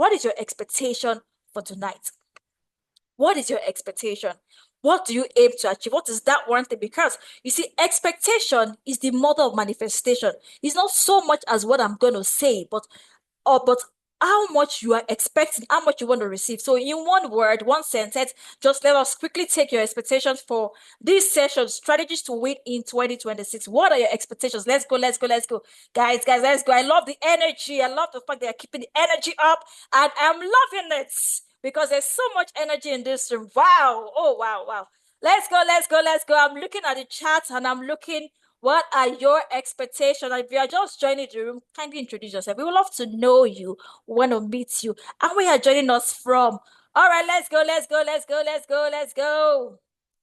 What is your expectation for tonight? What is your expectation? What do you aim to achieve? What is that one thing? Because you see, expectation is the mother of manifestation. It's not so much as what I'm going to say, but how much you are expecting, how much you want to receive. So, in one word, one sentence, just let us quickly take your expectations for this session, strategies to win in 2026. What are your expectations? Let's go, let's go, let's go. Guys, let's go. I love the energy. I love the fact they are keeping the energy up, and I'm loving it because there's so much energy in this room. Wow. Oh, wow, wow. Let's go, let's go, let's go. I'm looking at the chat and I'm looking what are your expectations? If you are just joining the room, kindly introduce yourself. We would love to know you, want to meet you, and where you are joining us from. All right, let's go, let's go, let's go, let's go, let's go.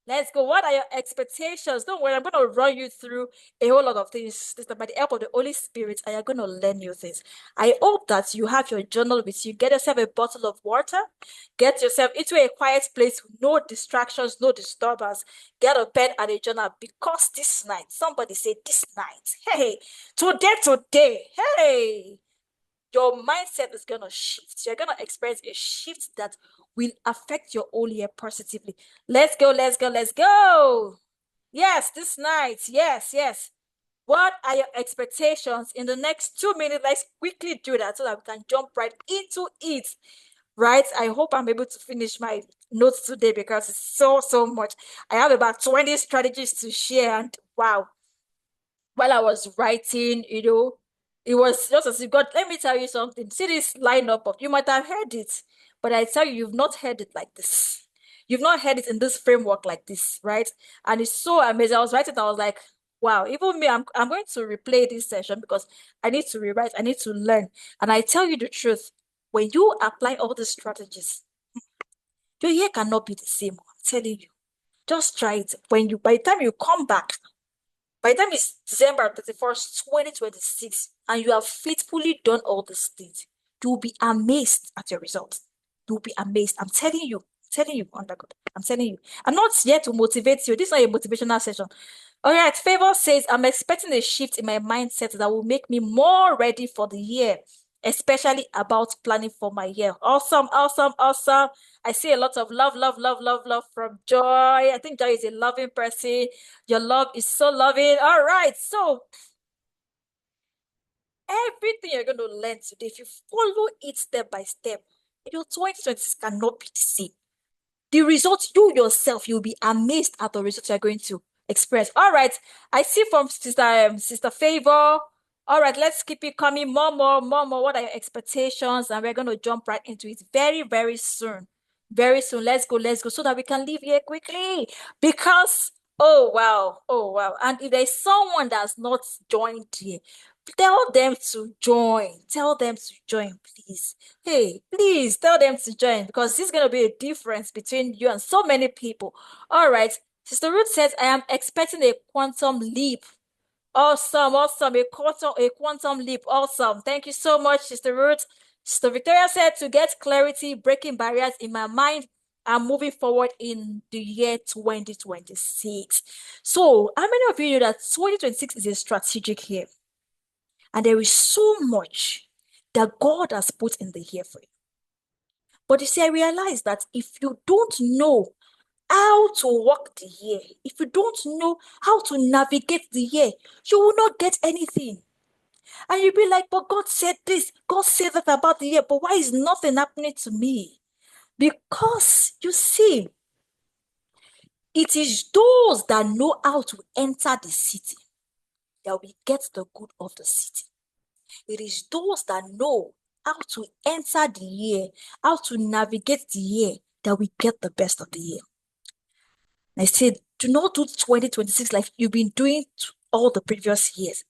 Let's go. What are your expectations? Don't worry, I'm going to run you through a whole lot of things. This is by the help of the Holy Spirit, and you're going to learn new things. I hope that you have your journal with you. Get yourself a bottle of water. Get yourself into a quiet place with no distractions, no disturbance. Get a pen and a journal because this night, somebody say this night, hey, today, hey, your mindset is going to shift. You're going to experience a shift that will affect your whole year positively. Let's go, let's go, let's go. Yes, this night. Yes, yes. What are your expectations in the next 2 minutes? Let's quickly do that so that we can jump right into it. Right? I hope I'm able to finish my notes today because it's so much. I have about 20 strategies to share, and wow, while I was writing, it was just as if God, let me tell you something. See this lineup of, you might have heard it, but I tell you, you've not heard it like this. You've not heard it in this framework like this, right? And it's so amazing. I was writing, I was like, wow, even me, I'm going to replay this session because I need to rewrite, I need to learn. And I tell you the truth, when you apply all these strategies, your year cannot be the same. I'm telling you. Just try it. By the time you come back, by the time it's December 31st, 2026, and you have faithfully done all these things, you'll be amazed at your results. You'll be amazed. I'm telling you. I'm telling you, under God. I'm telling you. I'm not here to motivate you. This is not a motivational session. All right, Favor says, I'm expecting a shift in my mindset that will make me more ready for the year, especially about planning for my year. Awesome, awesome, awesome. I see a lot of love, love, love, love, love from Joy. I think Joy is a loving person. Your love is so loving. All right, so everything you're going to learn today, if you follow it step by step, your 2026 cannot be the same. The results, you yourself, you'll be amazed at the results you're going to experience. All right. I see from Sister Favor. All right, let's keep it coming. More. What are your expectations? And we're going to jump right into it very, very soon. Very soon. Let's go, so that we can leave here quickly. Because, oh, wow. And if there's someone that's not joined here, tell them to join. Tell them to join, please. Hey, please tell them to join because this is going to be a difference between you and so many people. All right. Sister Ruth says, I am expecting a quantum leap. Awesome. A quantum leap. Awesome. Thank you so much, Sister Ruth. Sister Victoria said, to get clarity, breaking barriers in my mind, and moving forward in the year 2026. So, how many of you know that 2026 is a strategic year? And there is so much that God has put in the year for you. But you see, I realize that if you don't know how to walk the year, if you don't know how to navigate the year, you will not get anything. And you'll be like, but God said this, God said that about the year, but why is nothing happening to me? Because you see, it is those that know how to enter the city that will get the good of the city. It is those that know how to enter the year, how to navigate the year, that we get the best of the year. I said, do not do 2026 like you've been doing all the previous years.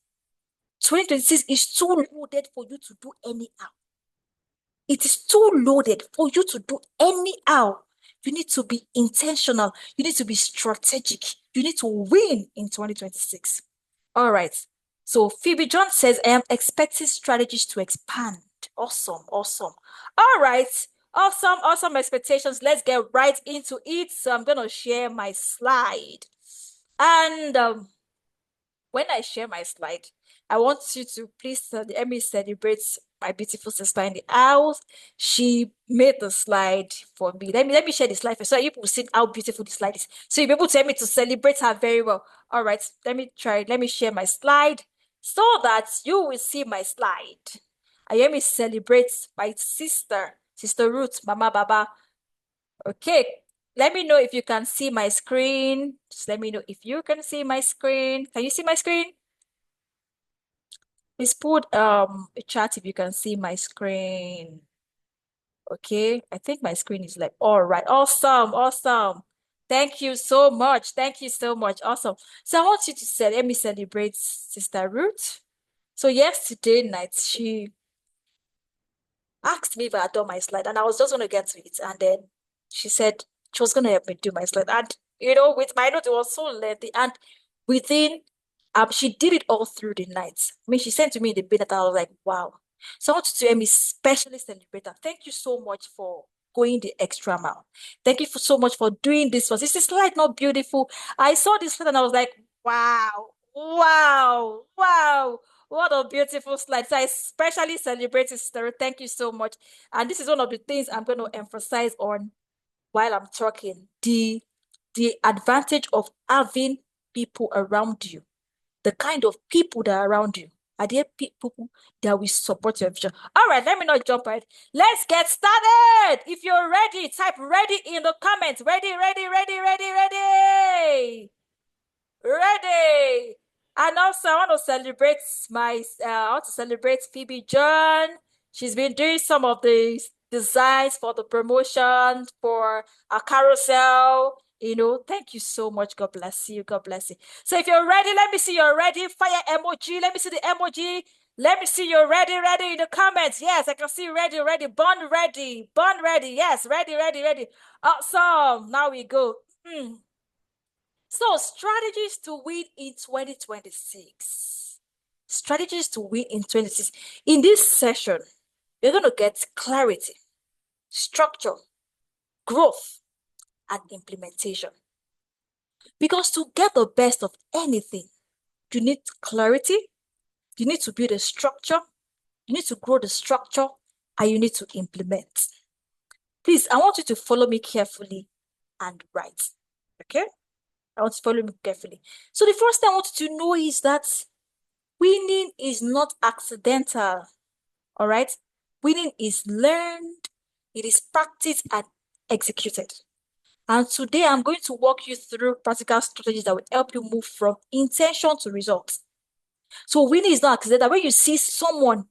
2026 is too loaded for you to do anyhow. It is too loaded for you to do anyhow. You need to be intentional. You need to be strategic. You need to win in 2026. All right. So Phoebe John says, I am expecting strategies to expand. Awesome. All right. Awesome expectations. Let's get right into it. So I'm going to share my slide. And when I share my slide, I want you to please let me celebrate my beautiful sister in the house. She made the slide for me. Let me share the slide first so you will see how beautiful the slide is. So you'll be able to help me to celebrate her very well. All right, let me try. Let me share my slide so that you will see my slide. And let me celebrate my sister, Sister Ruth, Mama Baba. Okay, let me know if you can see my screen. Just let me know if you can see my screen. Can you see my screen? Please put a chat if you can see my screen. Okay, I think my screen is like all right. Awesome, awesome. Thank you so much. Thank you so much. Awesome. So I want you to say, let me celebrate Sister Ruth. So yesterday night, she asked me if I had done my slide, and I was just going to get to it. And then she said she was going to help me do my slide. And, with my note, it was so lengthy. And within, she did it all through the night. I mean, she sent to me in the bed that I was like, wow. So I want you to hear me specially celebrate her. Thank you so much for going the extra mile. Thank you so much for doing this. Was this slide not beautiful? I saw this slide and I was like, wow, wow, wow. What a beautiful slide. So I especially celebrate Sister. Thank you so much. And this is one of the things I'm going to emphasize on while I'm talking. The advantage of having people around you. The kind of people that are around you. Are there people that will support your vision? All right, let me not jump ahead. Let's get started. If you're ready, type ready in the comments. Ready, ready, ready, ready, ready. Ready. And also, I want to celebrate Phoebe John. She's been doing some of the designs for the promotion for a carousel. Thank you so much. God bless you. God bless you. So if you're ready, let me see you're ready. Fire emoji. Let me see the emoji. Let me see you're ready, ready in the comments. Yes, I can see ready, ready. Born ready. Born ready. Yes, ready, ready, ready. Awesome. Now we go. So, strategies to win in 2026. Strategies to win in 2026. In this session, you're going to get clarity, structure, growth, and implementation. Because to get the best of anything, you need clarity, you need to build a structure, you need to grow the structure, and you need to implement. Please, I want you to follow me carefully and write. Okay? I want you to follow me carefully. So the first thing I want you to know is that winning is not accidental, all right? Winning is learned, it is practiced and executed. And today I'm going to walk you through practical strategies that will help you move from intention to results. So winning is not accidental. When you see someone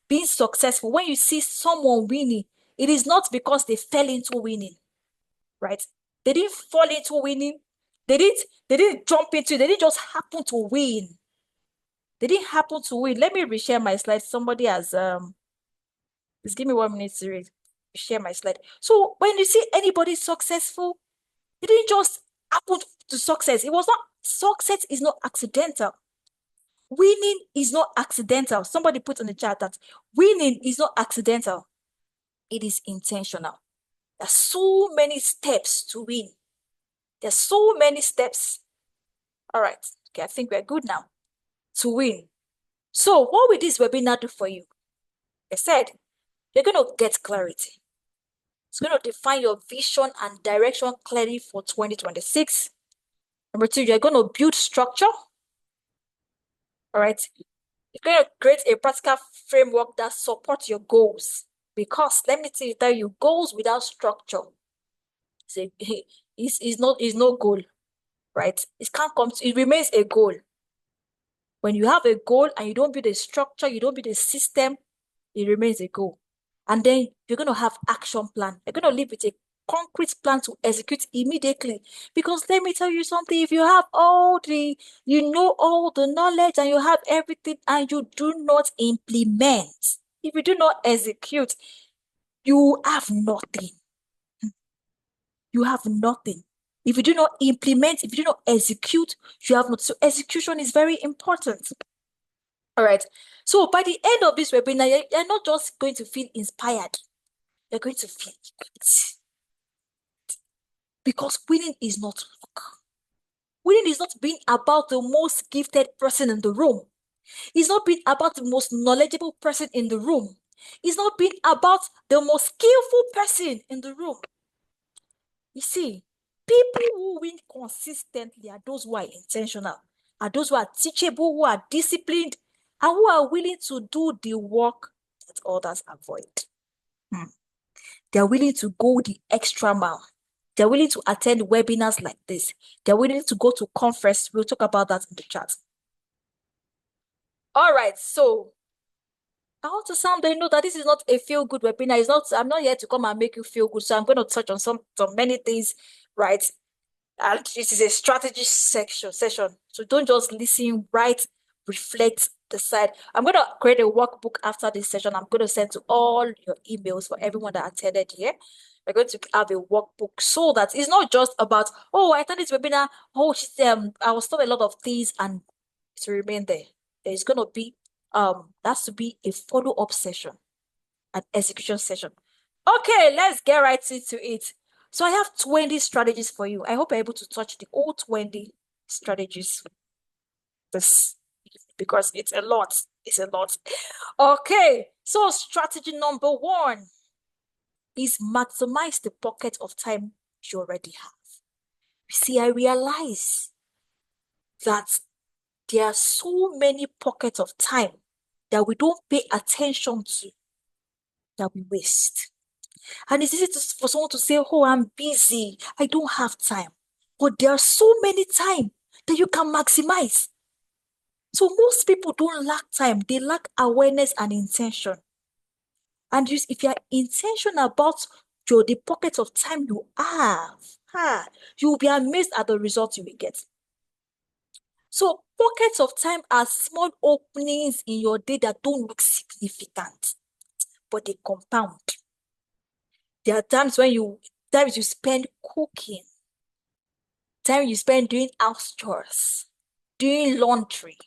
being successful, when you see someone winning, it is not because they fell into winning, right? They didn't fall into winning. They didn't jump into it. They didn't just happen to win. They didn't happen to win. Let me reshare my slide. Somebody has just give me 1 minute to share my slide. So when you see anybody successful, it didn't just happen to success. It was not success is not accidental. Winning is not accidental. Somebody put in the chat that winning is not accidental. It is intentional. There's so many steps to win. There's so many steps. All right. Okay, I think we're good now to win. So what will this webinar do for you? I said, you're going to get clarity. It's going to define your vision and direction clearly for 2026. Number two, you're going to build structure. All right. You're going to create a practical framework that supports your goals. Because let me tell you, goals without structure is no goal, right? It can't come. It remains a goal. When you have a goal and you don't build a structure, you don't build a system, it remains a goal. And then you're going to have action plan. You're going to live with a concrete plan to execute immediately. Because let me tell you something, if you have all the knowledge and you have everything and you do not implement, if you do not execute, you have nothing. You have nothing. If you do not implement, if you do not execute, you have not. So execution is very important. All right. So by the end of this webinar, you're not just going to feel inspired. You're going to feel equipped. Because winning is not luck. Winning is not being about the most gifted person in the room. It's not being about the most knowledgeable person in the room. It's not being about the most skillful person in the room. You see, people who win consistently are those who are intentional, are those who are teachable, who are disciplined, and who are willing to do the work that others avoid. Hmm. They're willing to go the extra mile. They're willing to attend webinars like this. They're willing to go to conference. We'll talk about that in the chat. All right, so I want to sound that you know that this is not a feel-good webinar. It's not, I'm not here to come and make you feel good. So I'm going to touch on some many things, right? And this is a strategy session. So don't just listen, write, reflect, decide. I'm going to create a workbook after this session. I'm going to send to all your emails for everyone that attended here. We're going to have a workbook so that it's not just about, oh, I attended this webinar. Oh, I was taught a lot of things and to remain there. There's going to be, that's to be a follow-up session, an execution session. Okay, let's get right into it. So I have 20 strategies for you. I hope you're able to touch the all 20 strategies this because it's a lot. It's a lot. Okay, so strategy number 1 is maximize the pocket of time you already have. You see, I realize that there are so many pockets of time that we don't pay attention to, that we waste. And it's easy for someone to say, oh, I'm busy, I don't have time. But there are so many time that you can maximize. So most people don't lack time, they lack awareness and intention. And if you're intentional about the pocket of time you have, you'll be amazed at the results you will get. So pockets of time are small openings in your day that don't look significant, but they compound. There are times you spend cooking, time you spend doing house chores, doing laundry,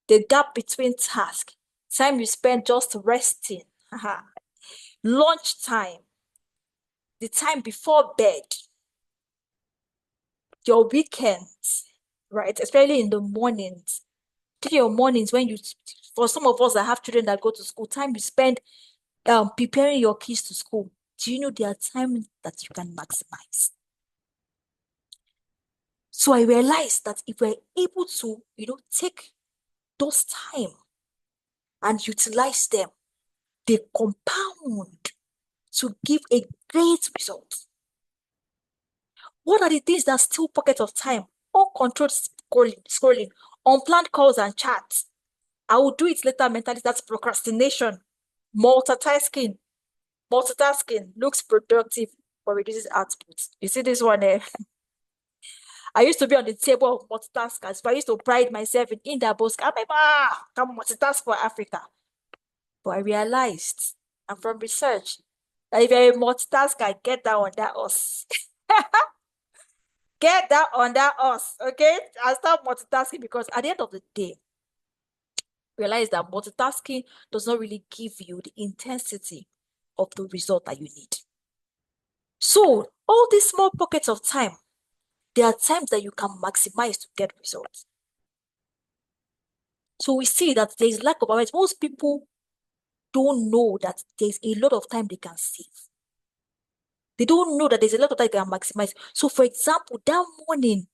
the gap between tasks, time you spend just resting, lunch time, the time before bed, your weekends, right? Especially in the mornings. During your mornings for some of us that have children that go to school, time you spend preparing your kids to school. Do you know there are times that you can maximize? So I realized that if we're able to, take those time and utilize them, they compound to give a great result. What are the things that steal pockets of time? Uncontrolled scrolling, unplanned calls and chats. I will do it later mentality. That's procrastination. Multitasking. Multitasking looks productive but reduces output. You see this one there? I used to be on the table of multitaskers, but I used to pride myself in that boss. Come multitask for Africa. But I realized, and from research, that if you're a multitasker, get that on that us. Get that on that us, okay? And stop multitasking because at the end of the day, realize that multitasking does not really give you the intensity of the result that you need. So, all these small pockets of time, there are times that you can maximize to get results. So we see that there is lack of awareness. Most people don't know that there's a lot of time they can save. They don't know that there's a lot of time they can maximize. So for example, that morning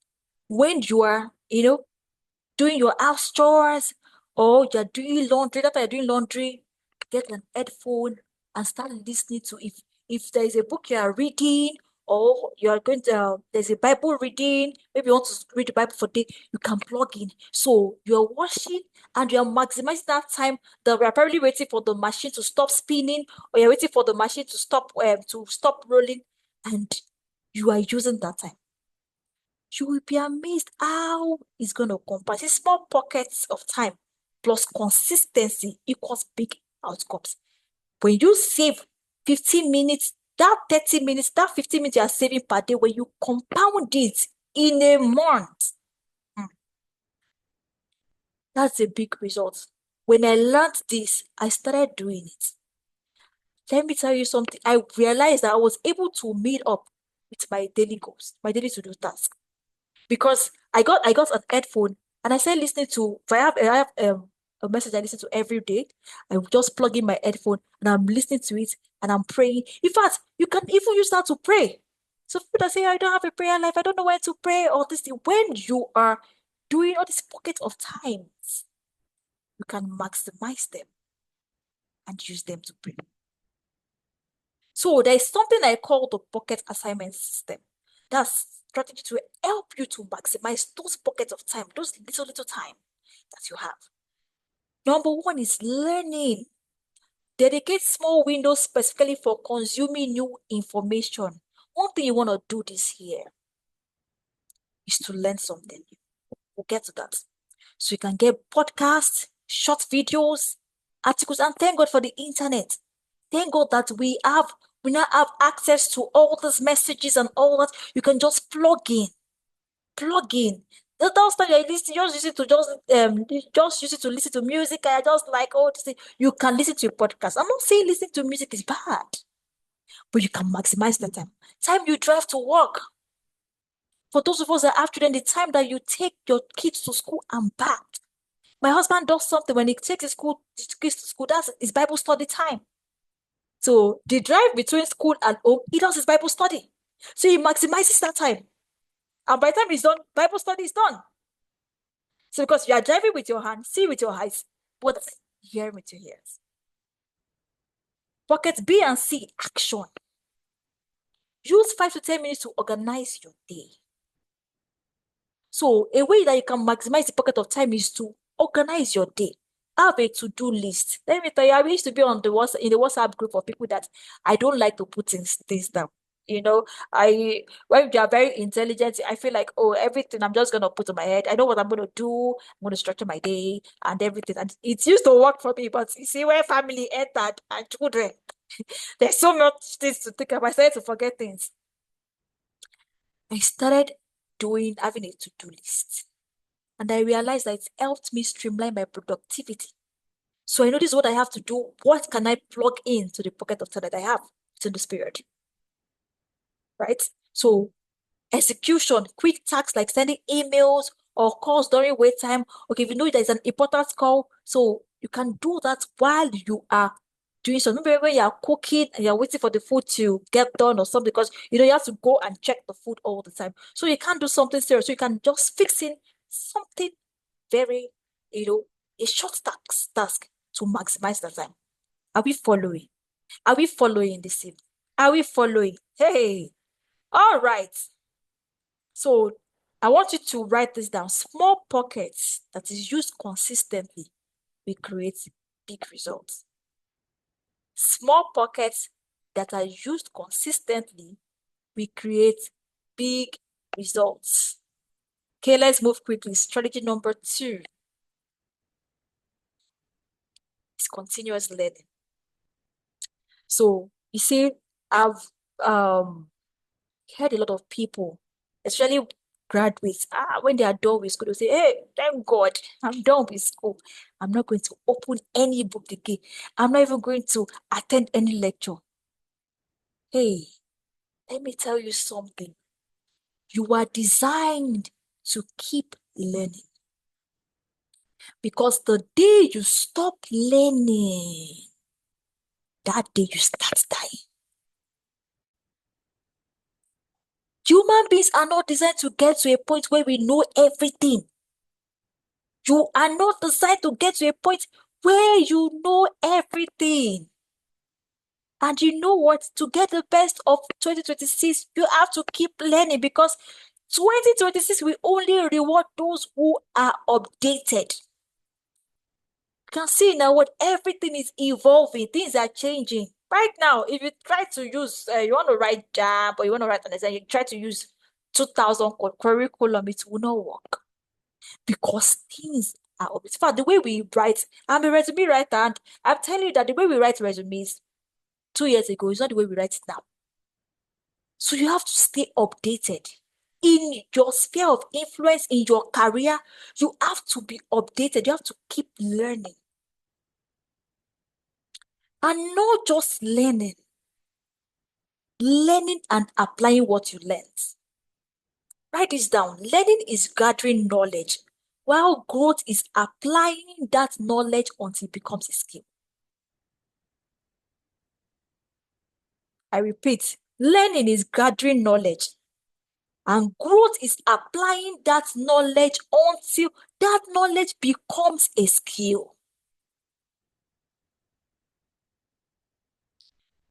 when you are, doing your house chores or you're doing laundry, after you're doing laundry, get an headphone and start listening to if there is a book you are reading or you're going to there's a Bible reading, maybe you want to read the Bible for day, you can plug in. So you're watching and you're maximizing that time that we're probably waiting for the machine to stop spinning or you're waiting for the machine to stop rolling and you are using that time. You will be amazed how it's going to compound. Small pockets of time plus consistency equals big outcomes. When you save 15 minutes, that 30 minutes, that 15 minutes you are saving per day, when you compound it in a month, that's a big result. When I learned this, I started doing it. Let me tell you something. I realized that I was able to meet up with my daily goals, my daily to-do task. Because I got an headphone and I started listening to I have a message I listen to every day. I will just plug in my headphone and I'm listening to it and I'm praying. In fact, you can even use that to pray. So people that say, I don't have a prayer life, I don't know where to pray, or this thing. When you are doing all these pockets of times, you can maximize them and use them to pray. So there is something I call the pocket assignment system. That's strategy to help you to maximize those pockets of time, those little time that you have. Number one is learning. Dedicate small windows specifically for consuming new information. One thing you want to do this year is to learn something new. We'll get to that. So you can get podcasts, short videos, articles, and thank God for the internet. Thank God that we now have access to all these messages and all that. You can just plug in. Those time you listen, just use it to just use it to listen to music. I just like this thing. You can listen to a podcast. I'm not saying listening to music is bad, but you can maximize the time. Time you drive to work. For those of us that have children, the time that you take your kids to school and back. My husband does something when he takes his kids to school. That's his Bible study time. So the drive between school and home, he does his Bible study. So he maximizes that time. And by the time he's done, Bible study is done. So because you are driving with your hand, see with your eyes, but hear with your ears. Pocket B and C, action. Use 5 to 10 minutes to organize your day. So a way that you can maximize the pocket of time is to organize your day. Have a to-do list. Let me tell you, I used to be on in the WhatsApp group of people that I don't like to put things down. You know, when you are very intelligent, I feel like, oh, everything I'm just gonna put in my head. I know what I'm gonna do. I'm gonna structure my day and everything. And it used to work for me, but you see, where family entered and children, there's so much things to think about. I started to forget things. I started having a to-do list. And I realized that it helped me streamline my productivity. So I know this is what I have to do. What can I plug into the pocket of time that I have within this period? Right? So execution, quick tasks like sending emails or calls during wait time. Okay, if you know there's an important call, so you can do that while you are doing something. Maybe when you are cooking and you're waiting for the food to get done or something, because you have to go and check the food all the time. So you can't do something serious. So you can just fix in something very, a short task to maximize the time. Are we following? Are we following this? Are we following? Hey, all right. So I want you to write this down. Small pockets that is used consistently will create big results. Small pockets that are used consistently will create big results. Okay, let's move quickly. Strategy number 2 is continuous learning. So you see, I've heard a lot of people, especially graduates, when they are done with school, they say, hey, thank God, I'm done with school. I'm not going to open any book again. I'm not even going to attend any lecture. Hey, let me tell you something. You are designed to keep learning. Because the day you stop learning, that day you start dying. Human beings are not designed to get to a point where we know everything. You are not designed to get to a point where you know everything. And you know what? To get the best of 2026, you have to keep learning, because 2026 will only reward those who are updated. You can see now what everything is evolving. Things are changing. Right now, if you try to use, you want to write JAM or you want to write an exam, you try to use 2000 curriculum, it will not work. Because things are obvious. In fact, the way we write, I'm a resume writer, and I'm telling you that the way we write resumes 2 years ago is not the way we write it now. So you have to stay updated. In your sphere of influence, in your career, you have to be updated. You have to keep learning. And not just learning and applying what you learned. Write this down. Learning is gathering knowledge, while growth is applying that knowledge until it becomes a skill. I repeat, learning is gathering knowledge, and growth is applying that knowledge until that knowledge becomes a skill.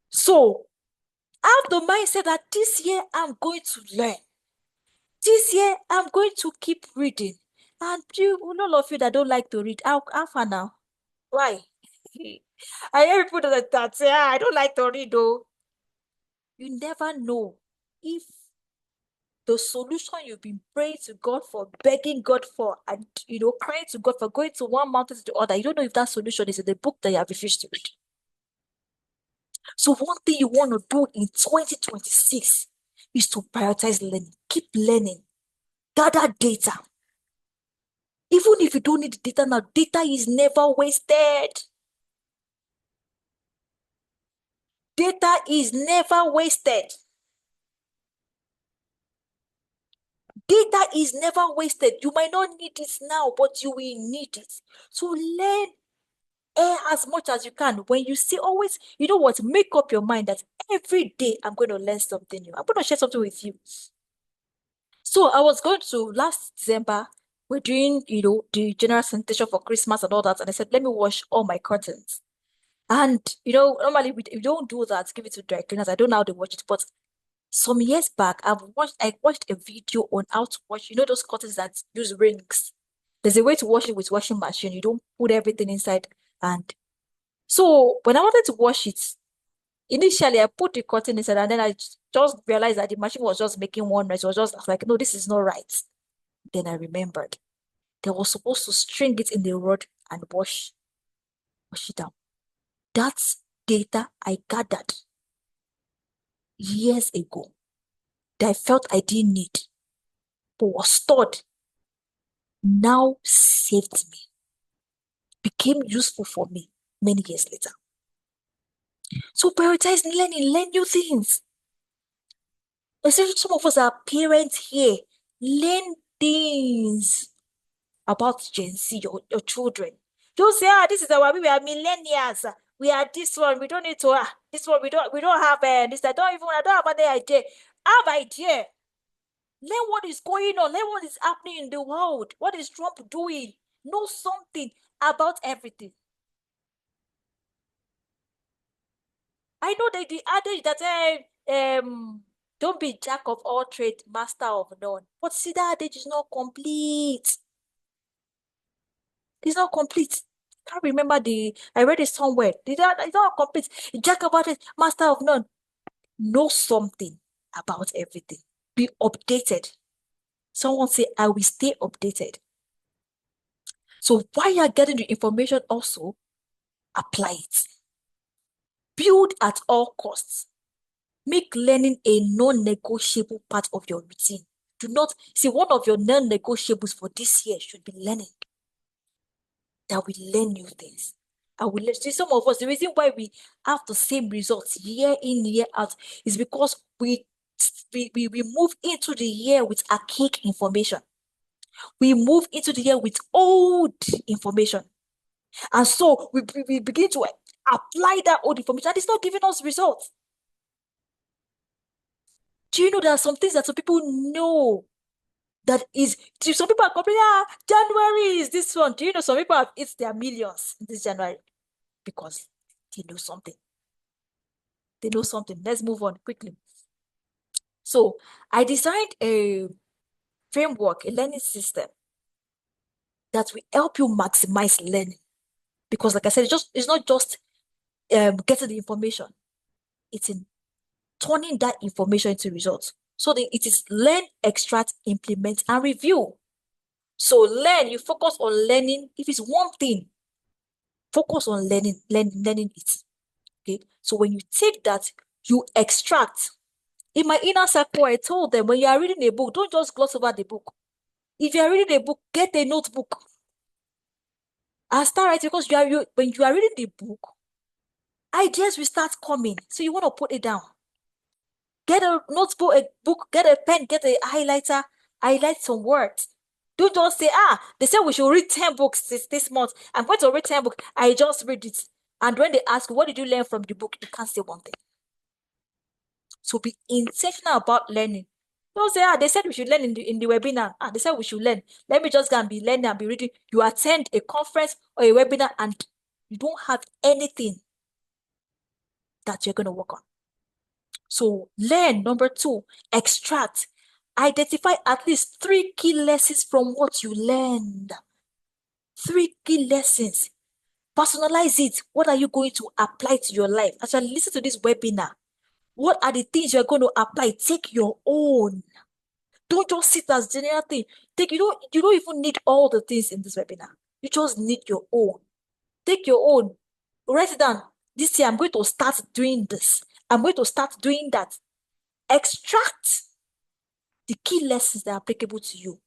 So, have the mindset that this year I'm going to learn. This year I'm going to keep reading. And you, all of you that don't like to read, how far now? Why? I hear people that say, I don't like to read, though. You never know if the solution you've been praying to God for, begging God for, and crying to God for, going to one mountain to the other, you don't know if that solution is in the book that you have refused to read. So one thing you want to do in 2026 is to prioritize learning. Keep learning. Gather data. Even if you don't need the data now, data is never wasted. Data is never wasted. Data is never wasted. You might not need it now, but you will need it. So learn as much as you can. When you see, always, you know what, make up your mind that every day I'm going to learn something new. I'm going to share something with you. So I was going to, last December, we're doing, the general sanitation for Christmas and all that. And I said, let me wash all my curtains. And, normally we don't do that, give it to dry cleaners. I don't know how they wash it, but some years back, I watched a video on how to wash, those curtains that use rings. There's a way to wash it with washing machine. You don't put everything inside. And so when I wanted to wash it, initially I put the curtain inside, and then I just realized that the machine was just making one noise. It was just like, no, this is not right. Then I remembered they were supposed to string it in the rod and wash it down. That's data I gathered years ago that I felt I didn't need, but was stored, now saved me, became useful for me many years later. So prioritize learning, learn new things. Especially some of us are parents here. Learn things about Gen Z, your children. Don't say, this is we are millennials. We are this one. We don't need to, this one, we don't have this. I don't have any idea. Have idea. Learn what is going on. Learn what is happening in the world. What is Trump doing? Know something about everything. I know that the adage that don't be jack of all trades, master of none. But see, that adage is not complete. It's not complete. I can't remember I read it somewhere. It's not complete. Jack of all trades, master of none. Know something about everything. Be updated. Someone say, I will stay updated. So while you're getting the information, also apply it. Build at all costs. Make learning a non-negotiable part of your routine. Do not see, one of your non-negotiables for this year should be learning. That we learn new things. And we learn. See, some of us, the reason why we have the same results year in, year out is because we move into the year with archaic information. We move into the year with old information. And so we begin to apply that old information, and it's not giving us results. Do you know there are some things that some people know that is, some people are complaining, January is this one. Do you know some people have hit their millions this January because they know something. They know something. Let's move on quickly. So I designed a framework, a learning system that will help you maximize learning. Because like I said, it's not just getting the information. It's in turning that information into results. So it is learn, extract, implement, and review. So learn, you focus on learning. If it's one thing, focus on learning it. Okay. So when you take that, you extract. In my inner circle, I told them, when you are reading a book, don't just gloss over the book. If you are reading a book, get a notebook and start writing, because when you are reading the book, ideas will start coming. So you want to put it down. Get a notebook, a book, get a pen, get a highlighter, highlight some words. Don't just say, they said we should read 10 books this month. I'm going to read 10 books. I just read it. And when they ask you, what did you learn from the book? You can't say one thing. So be intentional about learning. Don't say, they said we should learn in the webinar. They said we should learn. Let me just go and be learning and be reading. You attend a conference or a webinar and you don't have anything that you're going to work on. So learn. Number 2, extract. Identify at least 3 key lessons from what you learned. 3 key lessons. Personalize it. What are you going to apply to your life? As you listen to this webinar, what are the things you're going to apply? Take your own. Don't just sit as general thing. You don't even need all the things in this webinar. You just need your own. Take your own. Write it down. This year, I'm going to start doing this. I'm going to start doing that. Extract the key lessons that are applicable to you.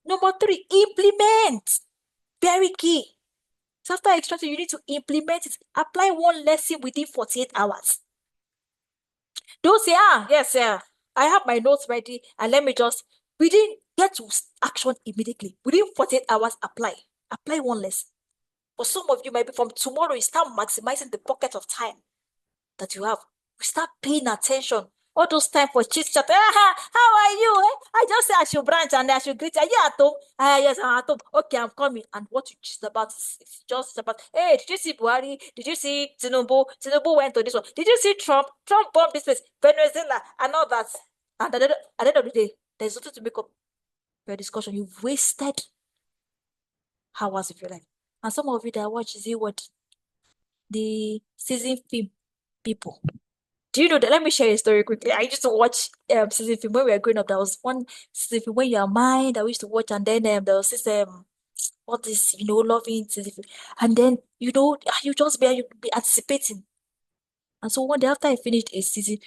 Number 3, implement. Very key. So after extracting, you need to implement it. Apply one lesson within 48 hours. Don't say, yes, sir, I have my notes ready, and let me just, within, get to action immediately. Within 48 hours, apply. Apply one lesson. For some of you, maybe from tomorrow, you start maximizing the pocket of time that you have. You start paying attention. All those time for chit chat. How are you? I just say I should branch and I should greet. Are you at home? Yes, I'm at home. Okay, I'm coming. And what you just about is just about, hey, did you see Buhari? Did you see Tinubu? Tinubu went to this one. Did you see Trump? Trump bombed this place, Venezuela, and all that. And at the end of the day, there's nothing to make up your discussion. You've wasted hours of your life. And some of you that watch the season film people. Do you know that? Let me share a story quickly. I used to watch season film when we were growing up. There was one season film, When You Are Mine, that we used to watch, and then there was this what is loving season film. And then you just be anticipating. And so one day after I finished a season,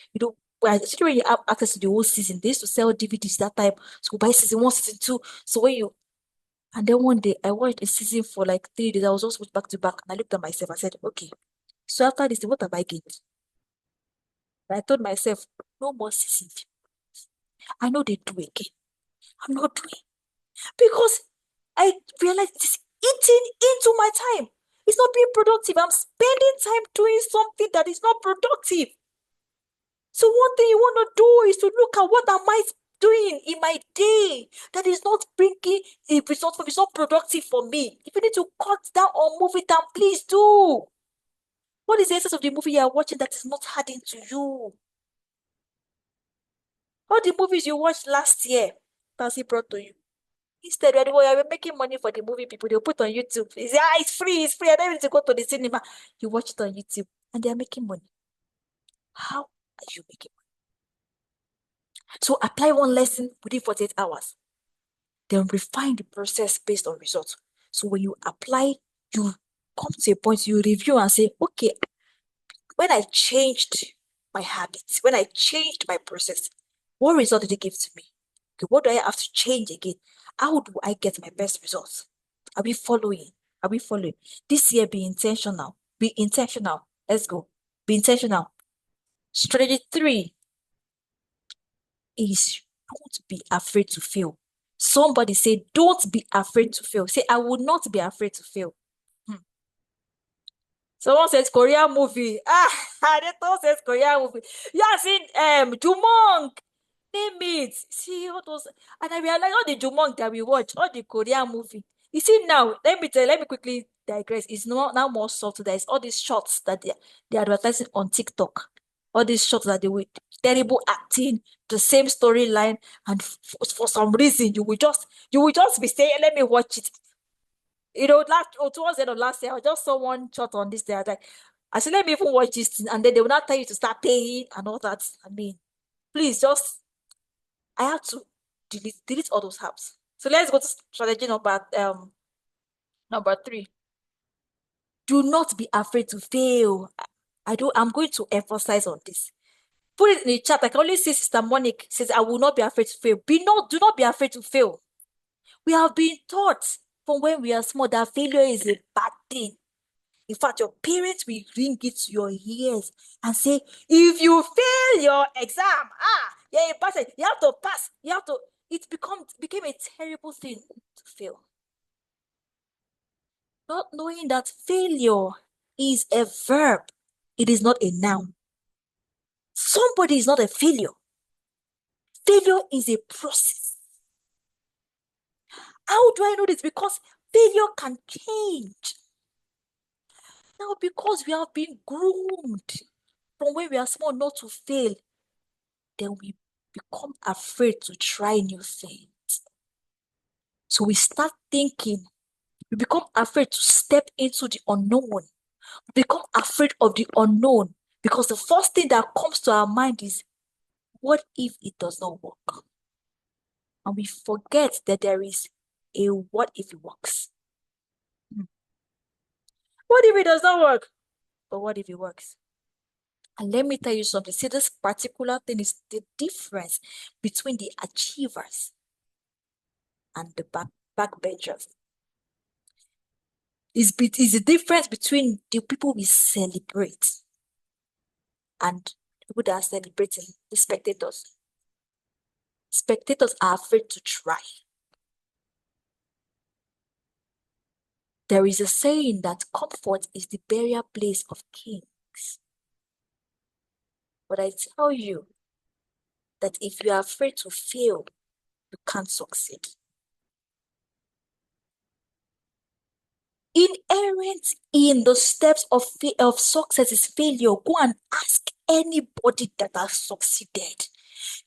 especially when you have access to the whole season, they used to sell DVDs that time. So buy season 1, season 2. So and then one day I watched a season for like 3 days. I was just back to back, and I looked at myself. I said, okay, so after this, what have I gained? And I told myself, no more season. I know they do again. I'm not doing, because I realized it's eating into my time. It's not being productive. I'm spending time doing something that is not productive. So one thing you want to do is to look at what am I doing in my day that is not bringing a result for me, it's not productive for me. If you need to cut down or move it down, please do. What is the essence of the movie you are watching that is not adding to you? All the movies you watched last year, Percy brought to you. Instead, you're making money for the movie people. They'll put on YouTube. It's free. I don't need to go to the cinema. You watch it on YouTube and they're making money. How are you making money? So apply one lesson within 48 hours. Then refine the process based on results. So when you apply, you come to a point, you review and say, okay, when I changed my habits, when I changed my process, what result did it give to me? Okay, what do I have to change again? How do I get my best results? Are we following? This year, be intentional. Be intentional. Let's go. Be intentional. Strategy 3 is don't be afraid to fail. Somebody say, don't be afraid to fail. Say, I will not be afraid to fail. Someone says Korean movie. They don't say Korean movie. You have seen Jumong. Name it. See all those, and I realize all the Jumong that we watch, all the Korean movie. You see now, let me quickly digress. It's not now more subtle. There's all these shots that they're advertising on TikTok. All these shots that they with terrible acting, the same storyline, and for some reason you will just be saying, let me watch it. Towards the end of last year, I just saw one shot on this. They are like, I said, let me even watch this thing, and then they will not tell you to start paying and all that. I mean, please I have to delete all those apps. So let's go to strategy number 3. Do not be afraid to fail. I'm going to emphasize on this. Put it in the chat. I can only see Sister Monique says, I will not be afraid to fail. Do not be afraid to fail. We have been taught from when we are small that failure is a bad thing. In fact, your parents will ring it to your ears and say, if you fail your exam, you're a person. You have to pass. became a terrible thing to fail. Not knowing that failure is a verb, it is not a noun. Somebody is not a failure. Failure is a process. How do I know this? Because failure can change. Now, because we have been groomed from when we are small not to fail, then we become afraid to try new things. So we start thinking, we become afraid to step into the unknown. We become afraid of the unknown because the first thing that comes to our mind is, what if it does not work? And we forget that there is a what if it works. What if it does not work? But what if it works? And let me tell you something. See, this particular thing is the difference between the achievers and the backbenchers. Is the difference between the people we celebrate and the people that are celebrating, the spectators. Spectators are afraid to try. There is a saying that comfort is the burial place of kings. But I tell you that if you are afraid to fail, you can't succeed. Inherent in the steps of success is failure. Go and ask anybody that has succeeded.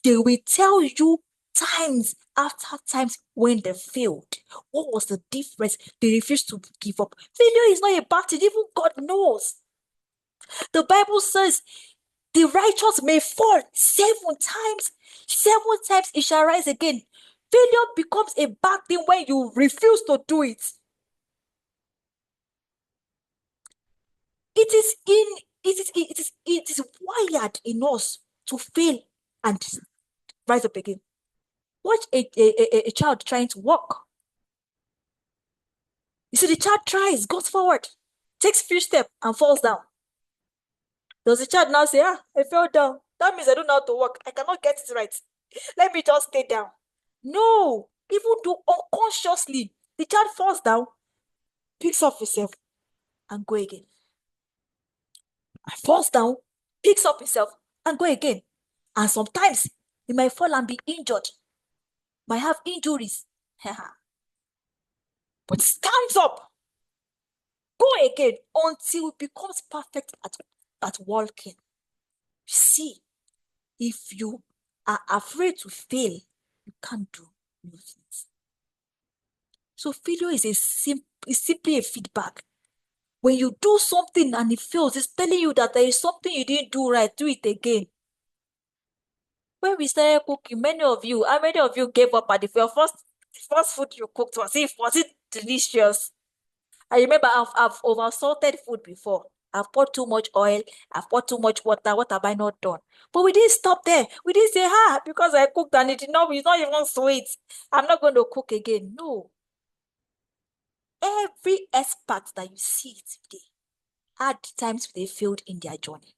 They will tell you times after times when they failed. What was the difference? They refused to give up. Failure is not a bad thing. Even God knows. The Bible says the righteous may fall 7 times. 7 times it shall rise again. Failure becomes a bad thing when you refuse to do it. It is wired in us to fail and rise up again. Watch a child trying to walk. You see, the child tries, goes forward, takes few steps and falls down. Does the child now say, I fell down? That means I don't know how to walk. I cannot get it right. Let me just stay down. No, even though unconsciously, the child falls down, picks up himself and go again. And falls down, picks up himself and go again. And sometimes he might fall and be injured, might have injuries. But stands up, go again until it becomes perfect at walking. See, if you are afraid to fail, you can't do new things. So failure is simply a feedback. When you do something and it fails, it's telling you that there is something you didn't do right. Do it again. When we started cooking, how many of you gave up at the first food you cooked? Was it delicious? I remember I've oversalted food before. I've poured too much oil. I've poured too much water. What have I not done? But we didn't stop there. We didn't say, because I cooked and it's not even sweet, I'm not going to cook again. No. Every expert that you see today had times they failed in their journey.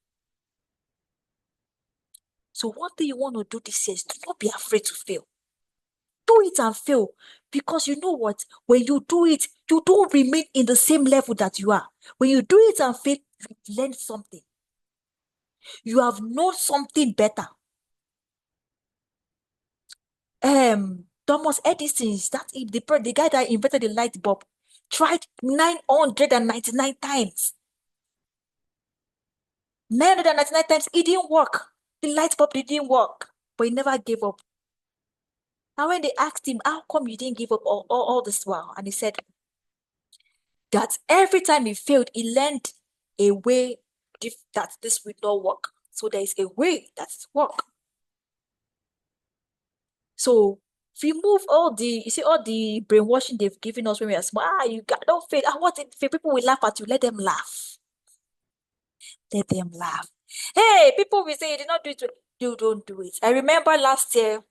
So one thing you want to do this year is do not be afraid to fail. Do it and fail. Because you know what? When you do it, you don't remain in the same level that you are. When you do it and fail, you learn something. You have known something better. Thomas Edison, the guy that invented the light bulb, tried 999 times. 999 times, it didn't work. The light bulb didn't work, but he never gave up. And when they asked him, how come you didn't give up all this while? And he said that every time he failed, he learned a way that this will not work. So there is a way that it works. So remove all the brainwashing they've given us when we are small. Don't fail. What if people will laugh at you? Let them laugh. Let them laugh. Hey, people will say you did not do it. You don't do it. I remember last year.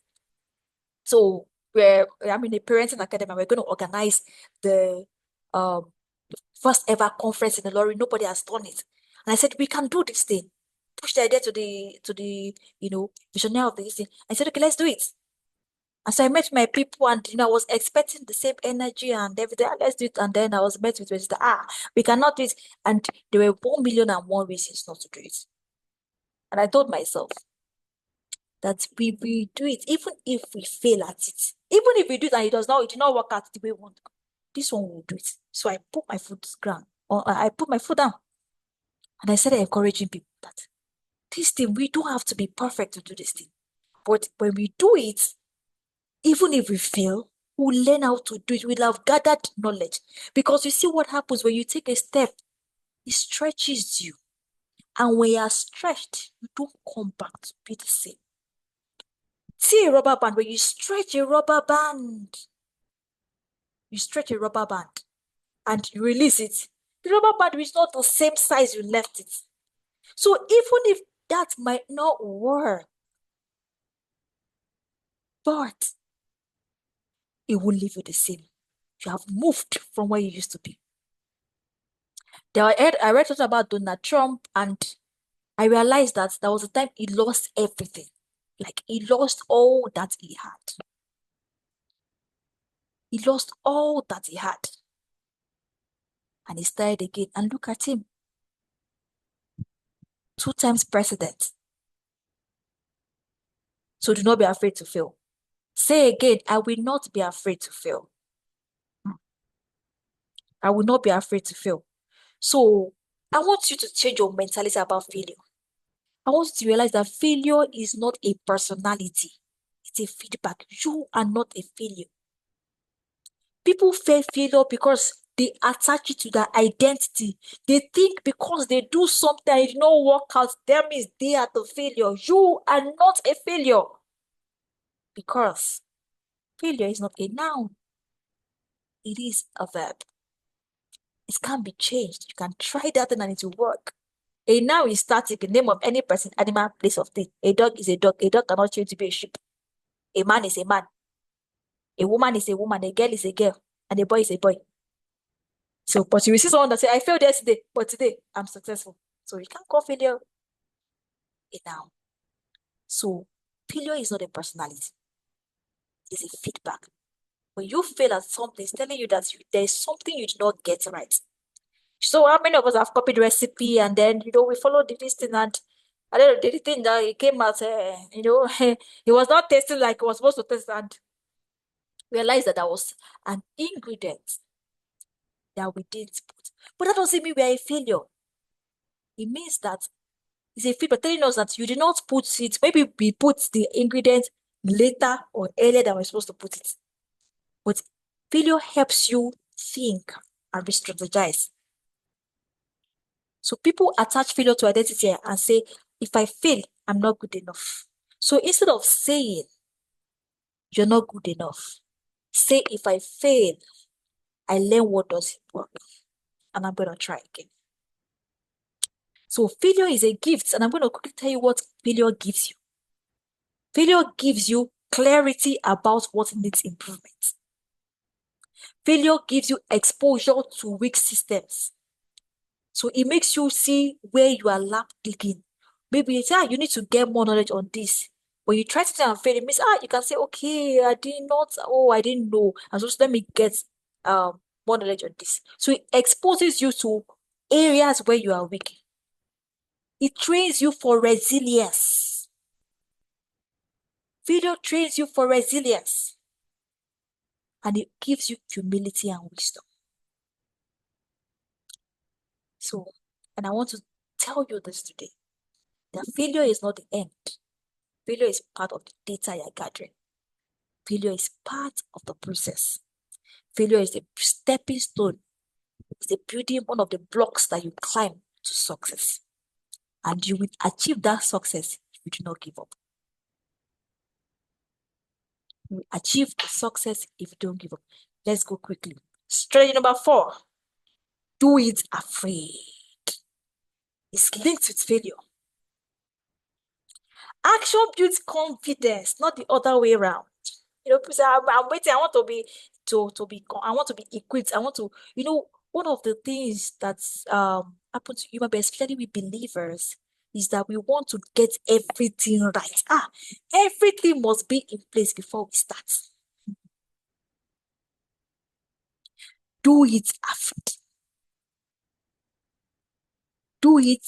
So I'm in a parenting academy. We're going to organize the first ever conference in the lorry. Nobody has done it. And I said, we can do this thing. Push the idea to the visionary of this thing. I said, okay, let's do it. And so I met my people, and I was expecting the same energy and everything. "Ah, let's do it." And then I was met with we cannot do it. And there were 1,000,001 reasons not to do it. And I told myself that we will do it, even if we fail at it. Even if we do it and it did not work out the way we want. This one will do it. So I put my foot ground, or I put my foot down, and I started encouraging people that this thing, we don't have to be perfect to do this thing. But when we do it, even if we fail, we'll learn how to do it. We'll have gathered knowledge. Because you see what happens when you take a step, it stretches you. And when you are stretched, you don't come back to be the same. See a rubber band, when you stretch a rubber band, and you release it, the rubber band is not the same size you left it. So even if that might not work, but it will leave you the same. You have moved from where you used to be. I read something about Donald Trump, and I realized that there was a time he lost everything. Like, he lost all that he had. He lost all that he had. And he started again. And look at him. 2 times president. So do not be afraid to fail. Say again, I will not be afraid to fail. I will not be afraid to fail. So I want you to change your mentality about failure. I want you to realize that failure is not a personality. It's a feedback. You are not a failure. People fear failure because they attach it to their identity. They think because they do something and it did not work out, that means they are the failure. You are not a failure. Because failure is not a noun. It is a verb. It can't be changed. You can try that and it will work. A noun is static, the name of any person, animal, place, of thing. A dog is a dog. A dog cannot change to be a sheep. A man is a man. A woman is a woman. A girl is a girl. And a boy is a boy. So, but you will see someone that say, I failed yesterday, but today I'm successful. So you can't call failure a noun. So failure is not a personality. It's a feedback. When you fail at something, it's telling you that there's something you did not get right. So how many of us have copied the recipe and then, we followed this thing, and I don't know, the thing that it came out, it was not tasting like it was supposed to taste, and realized that there was an ingredient that we didn't put. But that doesn't mean we are a failure. It means that it's a feedback telling us that you did not put it. Maybe we put the ingredient later or earlier than we're supposed to put it. But failure helps you think and re-strategize. So people attach failure to identity and say, if I fail, I'm not good enough. So instead of saying, you're not good enough, say, if I fail, I learn what doesn't work, and I'm going to try again. So failure is a gift, and I'm going to quickly tell you what failure gives you. Failure gives you clarity about what needs improvement. Failure gives you exposure to weak systems. So it makes you see where you are lacking. Maybe you say, you need to get more knowledge on this. When you try something and fail, it means, you can say, okay, I didn't know. And so let me get more knowledge on this. So it exposes you to areas where you are weak. It trains you for resilience. Failure trains you for resilience. And it gives you humility and wisdom. So, and I want to tell you this today, that failure is not the end. Failure is part of the data you're gathering. Failure is part of the process. Failure is a stepping stone. It's the building, one of the blocks that you climb to success. And you will achieve that success if you do not give up. You will achieve the success if you don't give up. Let's go quickly. Strategy number 4. Do it afraid. It's linked with failure. Action builds confidence, not the other way around. People say, I'm waiting. I want to be I want to be equipped. I want to, one of the things that's happened to human beings, especially with believers, is that we want to get everything right. Everything must be in place before we start. Do it afraid. Do it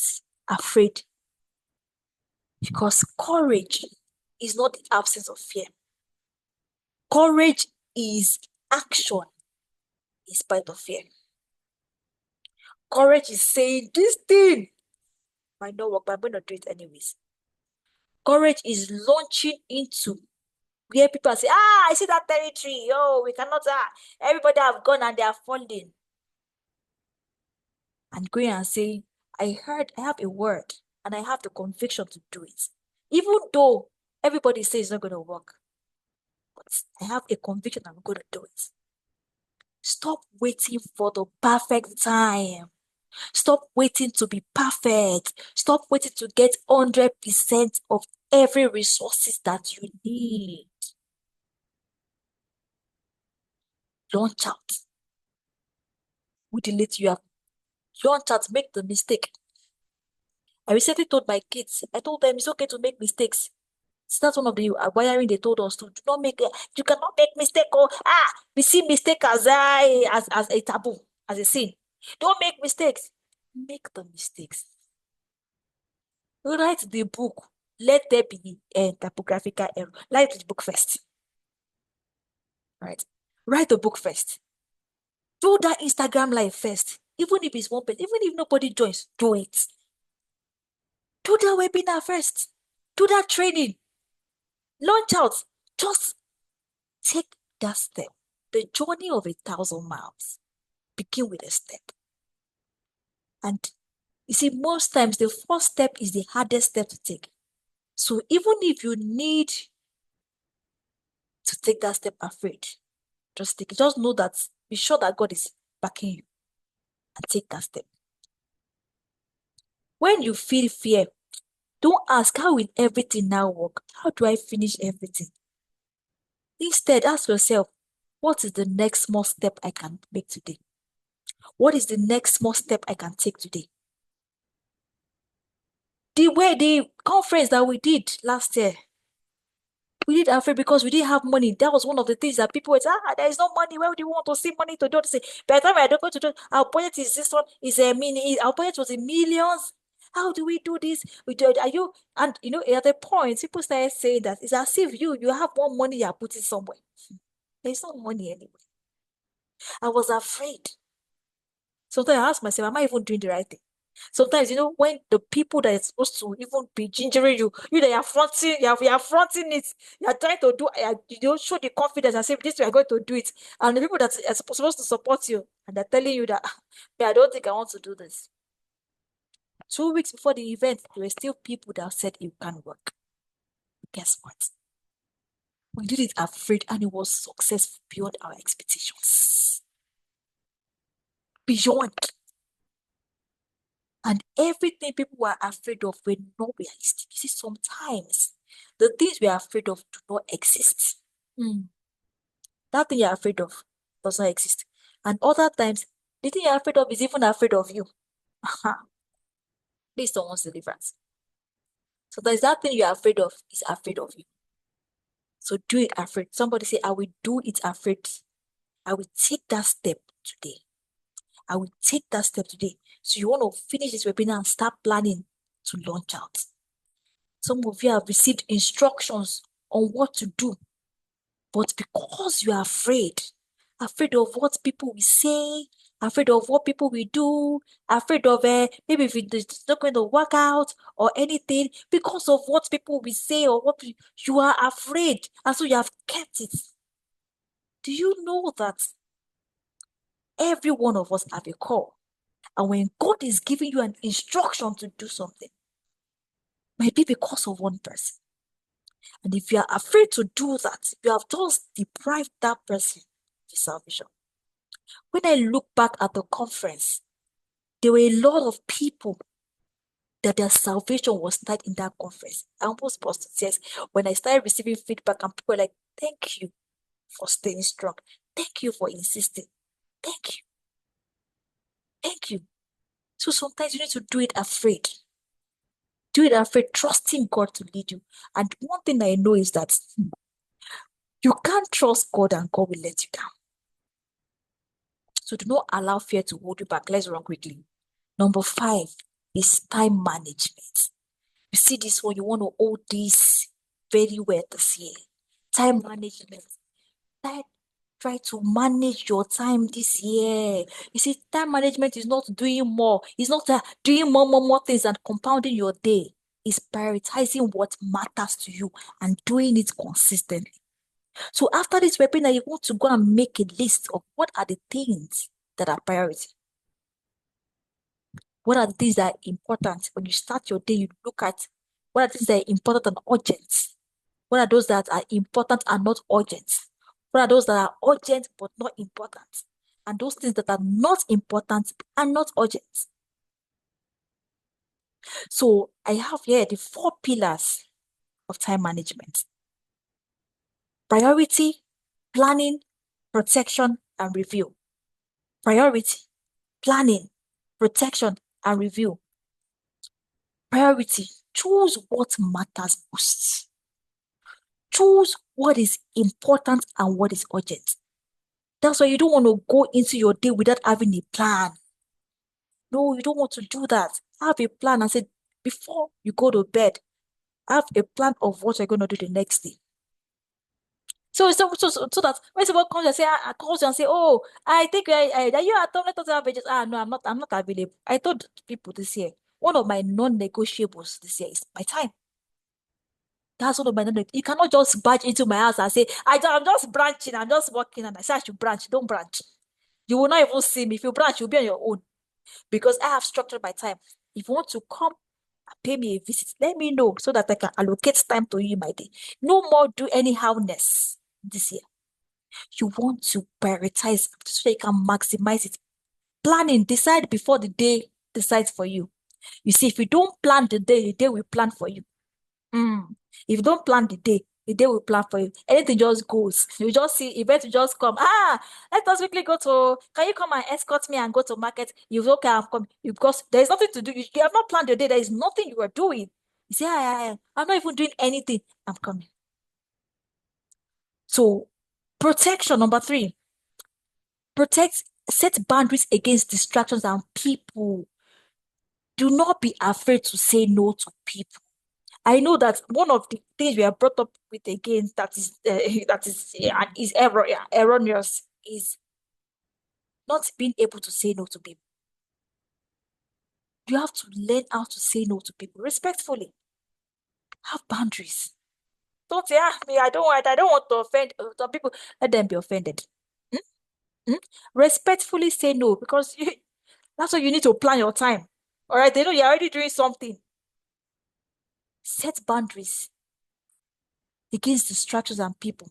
afraid. Because courage is not the absence of fear. Courage is action in spite of fear. Courage is saying, this thing might not work, but I'm going to do it anyways. Courage is launching into where people say, I see that territory. Yo, we cannot. Everybody have gone and they are falling. And going and saying, I heard, I have a word, and I have the conviction to do it. Even though everybody says it's not going to work, but I have a conviction I'm going to do it. Stop waiting for the perfect time. Stop waiting to be perfect. Stop waiting to get 100% of every resources that you need. Launch out. With the little you have, launch out, make the mistake. I recently told my kids, I told them it's okay to make mistakes. So that's one of the wiring they told us to do not make. You cannot make mistake. We see mistake as a taboo, as a sin. Don't make mistakes. Make the mistakes. Write the book. Let there be a typographical error. Write the book first. Right? Write the book first. Do that Instagram live first. Even if it's one person, even if nobody joins, do it. Do that webinar first. Do that training. Launch out. Just take that step. The journey of 1,000 miles begin with a step. And you see, most times the first step is the hardest step to take. So even if you need to take that step afraid, just take it. Just know that, be sure that God is backing you and take that step. When you feel fear, don't ask, how will everything now work? How do I finish everything? Instead, ask yourself, what is the next small step I can make today? What is the next small step I can take today? The conference that we did last year, we did afraid because we didn't have money. That was one of the things that people would say, there is no money. Where would you want to see money to do this? By the time I don't go to do, our budget is this one, is a mini, our budget was in millions. How do we do this? We do, are you, and at the point, people started saying that it's as if you have more money you're putting somewhere. There's no money anyway. I was afraid. Sometimes I ask myself, am I even doing the right thing? Sometimes, when the people that are supposed to even be gingering you that you're fronting, you're fronting it, you're trying to do, show the confidence and say, this we are going to do it. And the people that are supposed to support you, and they're telling you that, I don't think I want to do this. 2 weeks before the event, there were still people that said it can't work. Guess what? We did it afraid, and it was successful beyond our expectations. Beyond. And everything people were afraid of were not realistic. You see, sometimes the things we are afraid of do not exist. That thing you're afraid of does not exist. And other times, the thing you're afraid of is even afraid of you. This is someone's deliverance. So there's that thing you're afraid of is afraid of you. So do it afraid. Somebody say, I will do it afraid. I will take that step today. I will take that step today. So you want to finish this webinar and start planning to launch out. Some of you have received instructions on what to do, but because you are afraid of what people will say, afraid of what people will do, afraid of maybe if it's not going to work out or anything, because of what people will say or what you are afraid, and so you have kept it. Do you know that every one of us have a call? And when God is giving you an instruction to do something, might be because of one person. And if you are afraid to do that, you have just deprived that person of salvation. When I look back at the conference, there were a lot of people that their salvation was tied in that conference. I almost burst into tears when I started receiving feedback and people were like, thank you for staying strong. Thank you for insisting. Thank you. Thank you. So sometimes you need to do it afraid. Do it afraid, trusting God to lead you. And one thing I know is that you can't trust God and God will let you down. So do not allow fear to hold you back. Let's run quickly. Number 5 is time management. You see this one, you want to hold this very well this year. Time management. Try, try to manage your time this year. You see, time management is not doing more. It's not doing more things and compounding your day. It's prioritizing what matters to you and doing it consistently. So after this webinar, you want to go and make a list of what are the things that are priority. What are the things that are important? When you start your day, you look at what are the things that are important and urgent. What are those that are important and not urgent? What are those that are urgent but not important? And those things that are not important and not urgent. So I have here the 4 pillars of time management: priority, planning, protection, and review. Priority, planning, protection, and review. Priority, choose what matters most. Choose what is important and what is urgent. That's why you don't want to go into your day without having a plan. No, you don't want to do that. Have a plan and say, before you go to bed, have a plan of what you're going to do the next day. So that when someone comes and say, calls you and say, oh, I think are you at home? Let us have a no, I'm not available. I told people this year, one of my non-negotiables this year is my time. That's one of my non-negotiables. You cannot just barge into my house and say, I'm just branching, I'm just working, and I say I should branch. Don't branch. You will not even see me. If you branch, you'll be on your own. Because I have structured my time. If you want to come and pay me a visit, let me know so that I can allocate time to you in my day. No more do anyhowness this year. You want to prioritize so that you can maximize it. Planning, decide before the day decides for you. You see, if you don't plan the day will plan for you. If you don't plan the day will plan for you. Anything just goes. You just see events just come. Let us quickly go to. Can you come and escort me and go to market? You okay? I'm coming because there is nothing to do. You have not planned your day. There is nothing you are doing. You say, I'm not even doing anything. I'm coming. So, protection number 3. Set boundaries against distractions and people. Do not be afraid to say no to people. I know that one of the things we are brought up with again that is erroneous is not being able to say no to people. You have to learn how to say no to people respectfully. Have boundaries. Don't say, me, I don't want to offend some people. Let them be offended. Hmm? Hmm? Respectfully say no because that's why you need to plan your time. All right, they know you're already doing something. Set boundaries against distractions and people.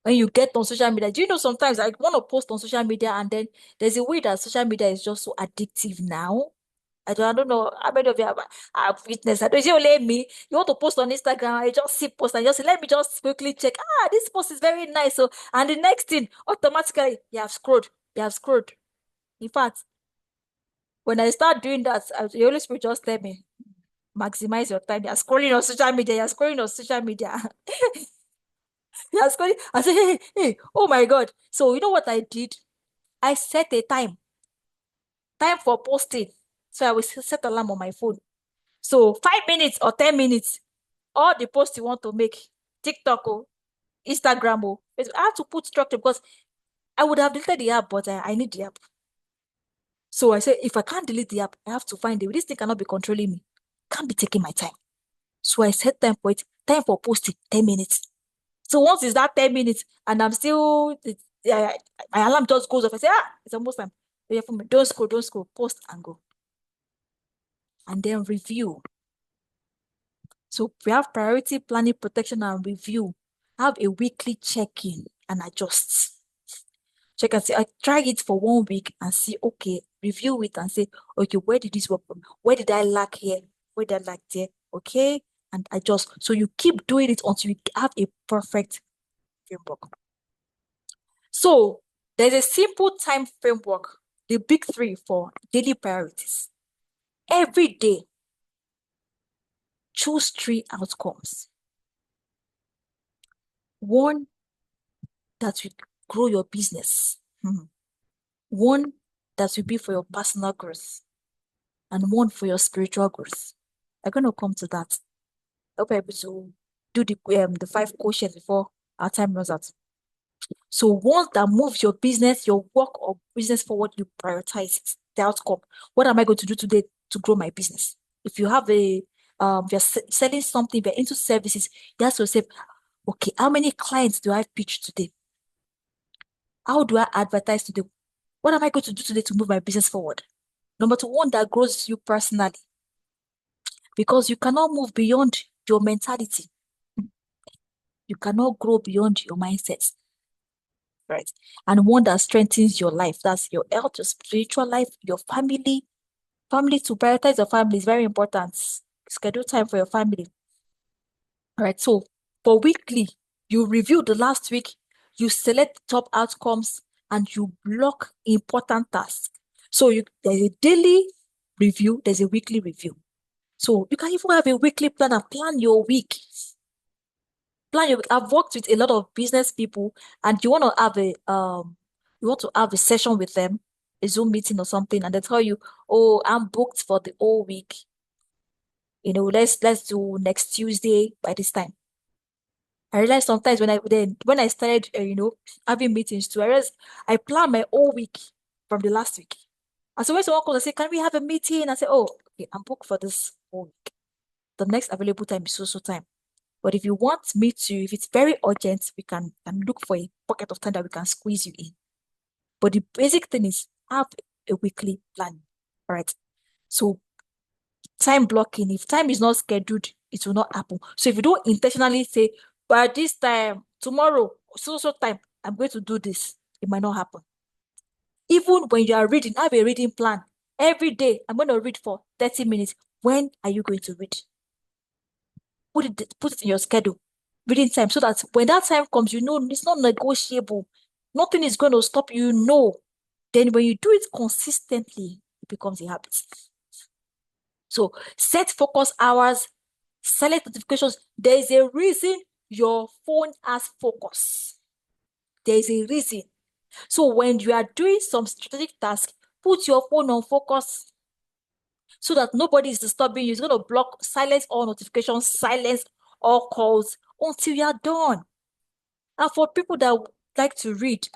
When you get on social media, do you know sometimes I want to post on social media and then there's a way that social media is just so addictive now. I don't know how many of you have witnessed that. It's only me. You want to post on Instagram, I just see post and just say, let me just quickly check. This post is very nice. So, and the next thing, automatically, you have scrolled. You have scrolled. In fact, when I start doing that, the Holy Spirit just tell me, maximize your time. You're scrolling on social media. You're scrolling on social media. You're scrolling. I say, hey, oh my God. So, you know what I did? I set a time for posting. So I will set alarm on my phone. So 5 minutes or 10 minutes, all the posts you want to make, TikTok or Instagram or I have to put structure because I would have deleted the app, but I need the app. So I say, if I can't delete the app, I have to find it. This thing cannot be controlling me. Can't be taking my time. So I set time for it. Time for posting, 10 minutes. So once it's that 10 minutes and I'm still, my alarm just goes off. I say, it's almost time. Don't scroll, post and go. And then review. So we have priority, planning, protection, and review. Have a weekly check-in and adjust. Check and say, I try it for 1 week and see, okay, review it and say, okay, where did this work from? Where did I lack here? Where did I lack there? Okay, and adjust. So you keep doing it until you have a perfect framework. So there's a simple time framework, the big 3 for daily priorities. Every day, Choose three outcomes. One that will grow your business. One that will be for your personal growth. And one for your spiritual growth. I'm going to come to that. I'll be able to do the 5 questions before our time runs out. So one that moves your business, your work or business forward, you prioritize it, the outcome. What am I going to do today to grow my business? If you have you're selling something, you're into services, you have to say, okay, how many clients do I pitch today? How do I advertise today? What am I going to do today to move my business forward? Number two, one that grows you personally, because you cannot move beyond your mentality. You cannot grow beyond your mindset, right? And one that strengthens your life. That's your health, your spiritual life, your family. Family, to prioritize your family is very important. Schedule time for your family. All right. So for weekly, you review the last week, you select top outcomes, and you block important tasks. So there's a daily review, there's a weekly review. So you can even have a weekly plan and plan your week. I've worked with a lot of business people, and you want to have a session with them, a Zoom meeting or something, and they tell you, oh, I'm booked for the whole week. Let's do next Tuesday by this time. I realized sometimes when I started having meetings too, I plan my whole week from the last week. And so when someone calls and say, can we have a meeting? I say, oh, okay, I'm booked for this whole week. The next available time is so time. But if you want me to, if it's very urgent, we can look for a pocket of time that we can squeeze you in. But the basic thing is have a weekly plan. All right. So time blocking, if time is not scheduled, it will not happen. So if you don't intentionally say, by this time, tomorrow, so time, I'm going to do this, it might not happen. Even when you are reading, have a reading plan. Every day, I'm going to read for 30 minutes. When are you going to read? Put it in your schedule, reading time, so that when that time comes, it's not negotiable. Nothing is going to stop you. No. Then when you do it consistently, it becomes a habit. So set focus hours, select notifications. There is a reason your phone has focus. There is a reason. So when you are doing some strategic task, put your phone on focus so that nobody is disturbing you. It's going to block, silence all notifications, silence all calls until you are done. And for people that like to read,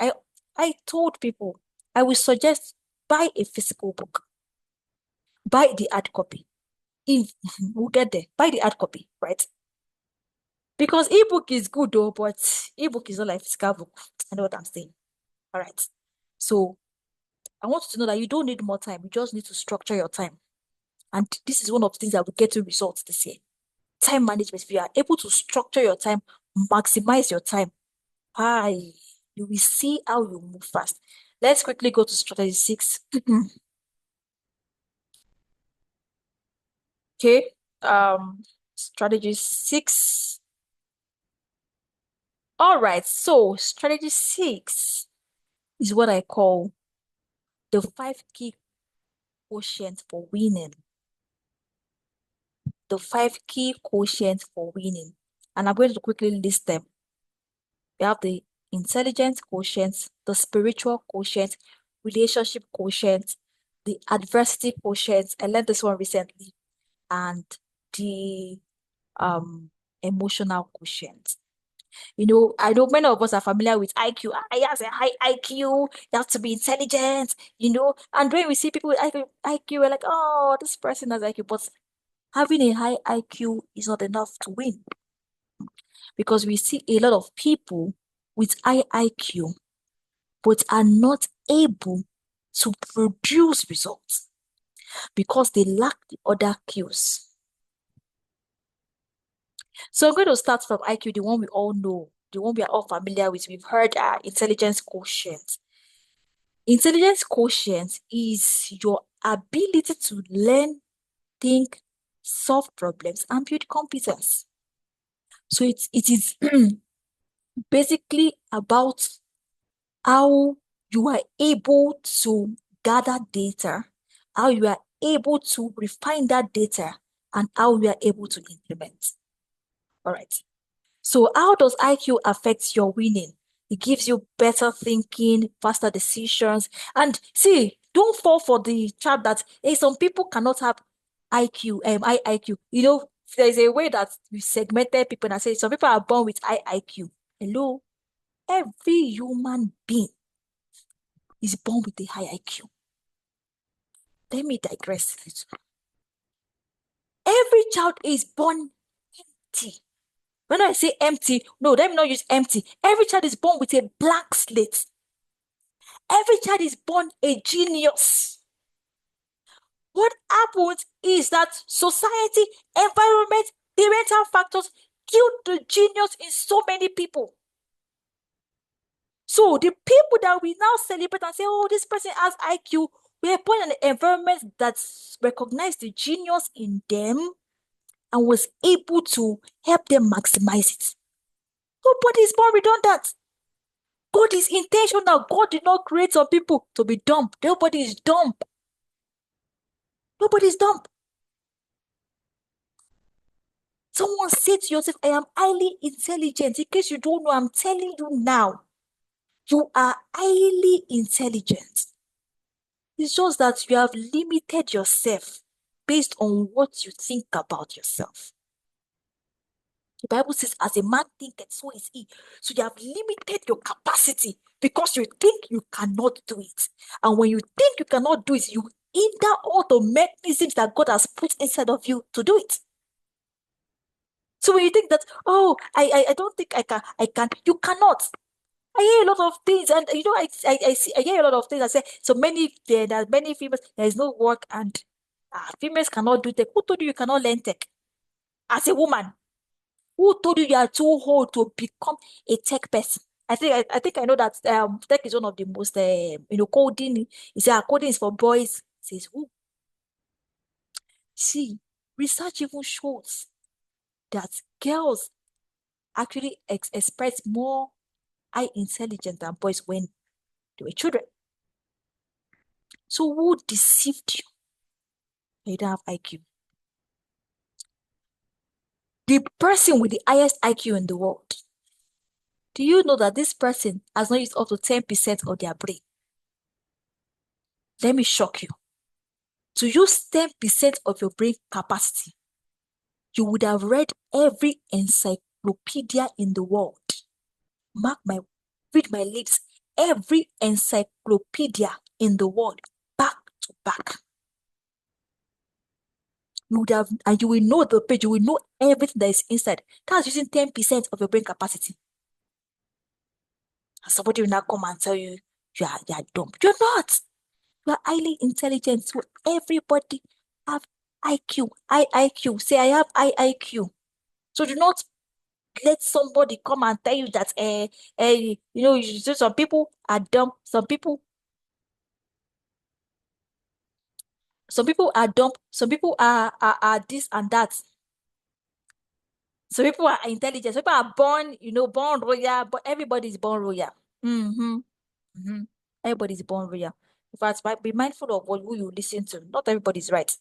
I told people I will suggest buy a physical book, buy the hard copy. If we'll get there, buy the hard copy, right? Because ebook is good though, but ebook is not like physical book. I know what I'm saying. All right. So I want you to know that you don't need more time. You just need to structure your time. And this is one of the things that will get you results this year. Time management. If you are able to structure your time, maximize your time, you will see how you move fast. Let's quickly go to strategy 6. Okay. Strategy 6. All right. So strategy 6 is what I call the 5 key quotient for winning. The 5 key quotient for winning. And I'm going to quickly list them. We have the intelligence quotient, the spiritual quotient, relationship quotient, the adversity quotient. I learned this one recently, and the emotional quotient. I know many of us are familiar with IQ. I has a high IQ. You have to be intelligent, And when we see people with IQ, we're like, oh, this person has IQ. But having a high IQ is not enough to win, because we see a lot of people with high IQ but are not able to produce results because they lack the other cues. So I'm going to start from IQ, the one we all know, the one we are all familiar with. We've heard intelligence quotient. Intelligence quotient is your ability to learn, think, solve problems, and build competence. So it is basically about how you are able to gather data, how you are able to refine that data, and how we are able to implement. All right. So how does IQ affect your winning? It gives you better thinking, faster decisions. And see, don't fall for the trap that, hey, some people cannot have high IQ. There's a way that we segmented people and say some people are born with high IQ. Hello? Every human being is born with a high IQ. Let me digress. Every child is born empty. When I say empty, no, let me not use empty. Every child is born with a blank slate. Every child is born a genius. What happens is that society, environment, parental factors kill the genius in so many people. So the people that we now celebrate and say, oh, this person has IQ, we are born in an environment that recognized the genius in them and was able to help them maximize it. Nobody is born redundant. God is intentional. God did not create some people to be dumb. Nobody is dumb. Nobody is dumb. Someone say to yourself, I am highly intelligent. In case you don't know, I'm telling you now. You are highly intelligent. It's just that you have limited yourself based on what you think about yourself. The Bible says, as a man thinketh, so is he. So you have limited your capacity because you think you cannot do it. And when you think you cannot do it, you hinder all the mechanisms that God has put inside of you to do it. So when you think that, oh, I don't think I can, you cannot. I hear a lot of things, and I hear a lot of things. I say there are many females. There is no work, and females cannot do tech. Who told you cannot learn tech? As a woman, who told you are too old to become a tech person? I think I know that tech is one of the most coding. You say coding is for boys. Says who? See, research even shows that girls actually express more high intelligence than boys when they were children. So who deceived you? You don't have IQ. The person with the highest IQ in the world, do you know that this person has not used up to 10% of their brain? Let me shock you. To use 10% of your brain capacity, you would have read every encyclopedia in the world. Read my lips, every encyclopedia in the world, back to back. You would have, and you will know the page, you will know everything that is inside. That's using 10% of your brain capacity. And somebody will now come and tell you, you are dumb. You're not. You are highly intelligent. So everybody have IQ, high IQ. Say, I have high IQ. So do not let somebody come and tell you that, some people are dumb. Some people are dumb. Some people are this and that. Some people are intelligent. Some people are born royal, but everybody is born royal. Mm-hmm. Mm-hmm. Everybody's born royal. In fact, be mindful of who you listen to. Not everybody's right.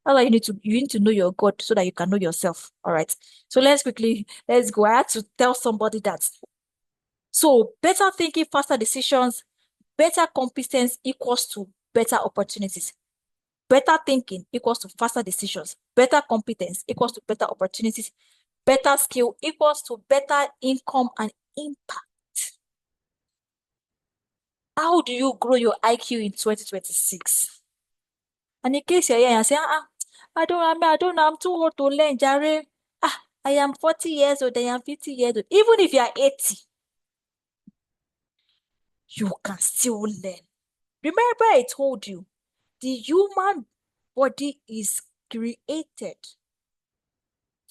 That's why you need to know your God so that you can know yourself. All right. So let's go. I had to tell somebody that. So better thinking, faster decisions, better competence equals to better opportunities. Better thinking equals to faster decisions. Better competence equals to better opportunities. Better skill equals to better income and impact. How do you grow your IQ in 2026? And in case you're here and say, I don't know, I'm too old to learn, Jare. I am 40 years old, I am 50 years old. Even if you are 80, you can still learn. Remember, I told you, the human body is created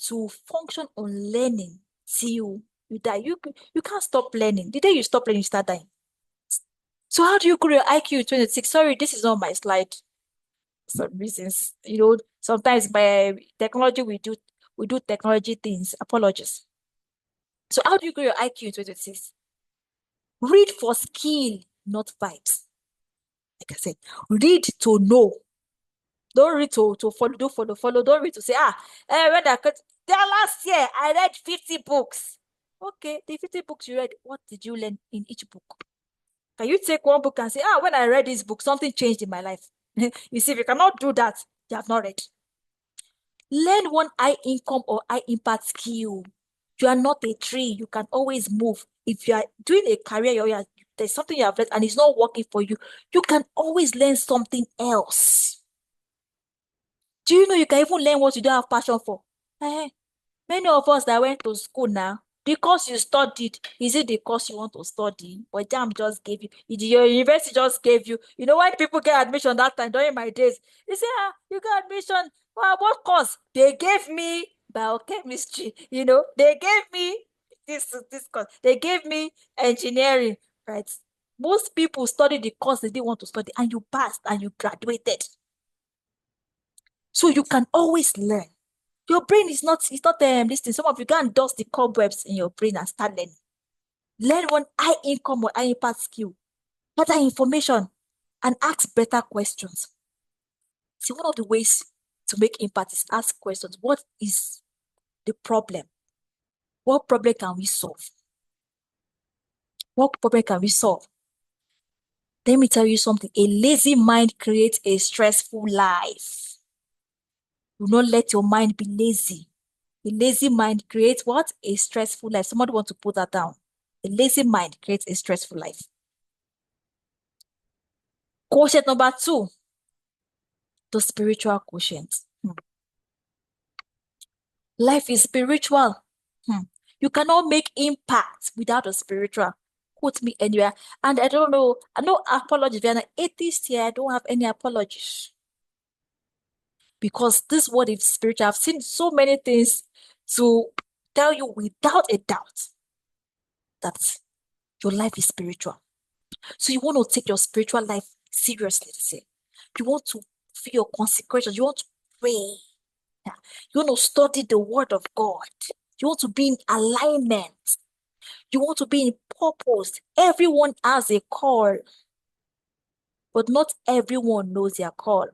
to function on learning till you die. You can't stop learning. The day you stop learning, you start dying. So how do you grow your IQ in 26? Sorry, this is not my slide. Some reasons, sometimes by technology we do technology things. Apologies. So how do you grow your IQ in 2026? Read for skill, not vibes. Like I said, read to know. Don't read to follow, do follow. Don't read to say, when last year I read 50 books. Okay, the 50 books you read, what did you learn in each book? Can you take one book and say, when I read this book, something changed in my life? You see, if you cannot do that, you have not read. Learn one high income or high impact skill. You are not a tree. You can always move. If you are doing a career, there's something you have read and it's not working for you, you can always learn something else. Do you know you can even learn what you don't have passion for? Many of us that went to school now, the course you studied, is it the course you want to study? Or JAM just gave you, your university just gave you. You know, when people get admission that time, during my days, they say, you got admission. Well, what course? They gave me biochemistry, they gave me this course. They gave me engineering, right? Most people study the course they didn't want to study, and you passed and you graduated. So you can always learn. Your brain is not this thing. Some of you can dust the cobwebs in your brain and start learning. Learn one high income or high impact skill. Gather information and ask better questions. See, one of the ways to make impact is ask questions. What is the problem? What problem can we solve? What problem can we solve? Let me tell you something. A lazy mind creates a stressful life. Do not let your mind be lazy. A lazy mind creates what? A stressful life. Somebody want to put that down. A lazy mind creates a stressful life. Quotient number 2, the spiritual quotient. Life is spiritual. You cannot make impact without a spiritual. Quote me anywhere. And I don't know, no apologies. If you're an atheist here, I don't have any apologies. Because this word is spiritual. I've seen so many things to tell you without a doubt that your life is spiritual. So you want to take your spiritual life seriously. You want to feel your consecration. You want to pray. Yeah. You want to study the word of God. You want to be in alignment. You want to be in purpose. Everyone has a call, but not everyone knows their call,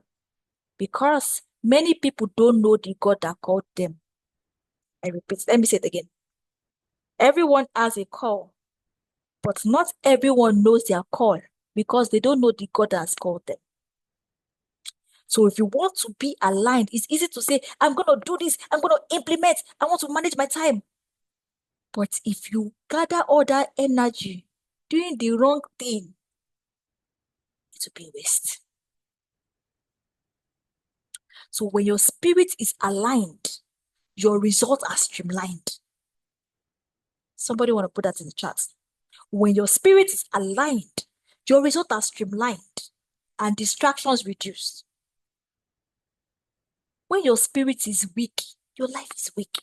because many people don't know the God that called them. I repeat, let me say it again. Everyone has a call, but not everyone knows their call because they don't know the God that has called them. So if you want to be aligned, it's easy to say, I'm going to do this, I'm going to implement, I want to manage my time. But if you gather all that energy doing the wrong thing, it will be waste. So when your spirit is aligned, your results are streamlined. Somebody want to put that in the chat. When your spirit is aligned, your results are streamlined and distractions reduced. When your spirit is weak, your life is weak.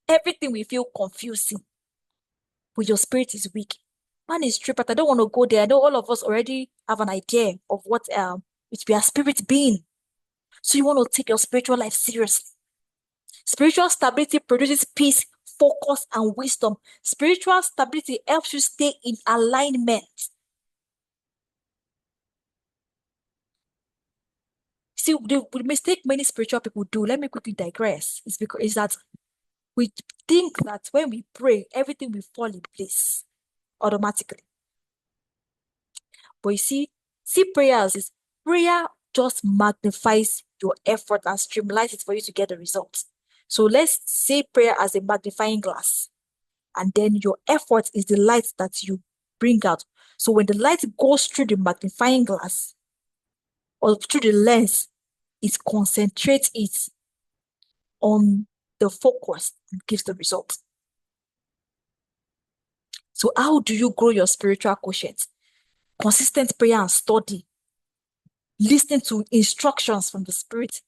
Everything will feel confusing. When your spirit is weak. Man is true, but I don't want to go there. I know all of us already have an idea of what it will be a spirit being. So you want to take your spiritual life seriously. Spiritual stability produces peace, focus, and wisdom. Spiritual stability helps you stay in alignment. See, the mistake many spiritual people do, let me quickly digress, is that we think that when we pray, everything will fall in place automatically. But you see prayer just magnifies your effort and streamlines it for you to get the results. So let's say prayer as a magnifying glass. And then your effort is the light that you bring out. So when the light goes through the magnifying glass or through the lens, it concentrates it on the focus and gives the result. So how do you grow your spiritual quotient? Consistent prayer and study. Listening to instructions from the Spirit.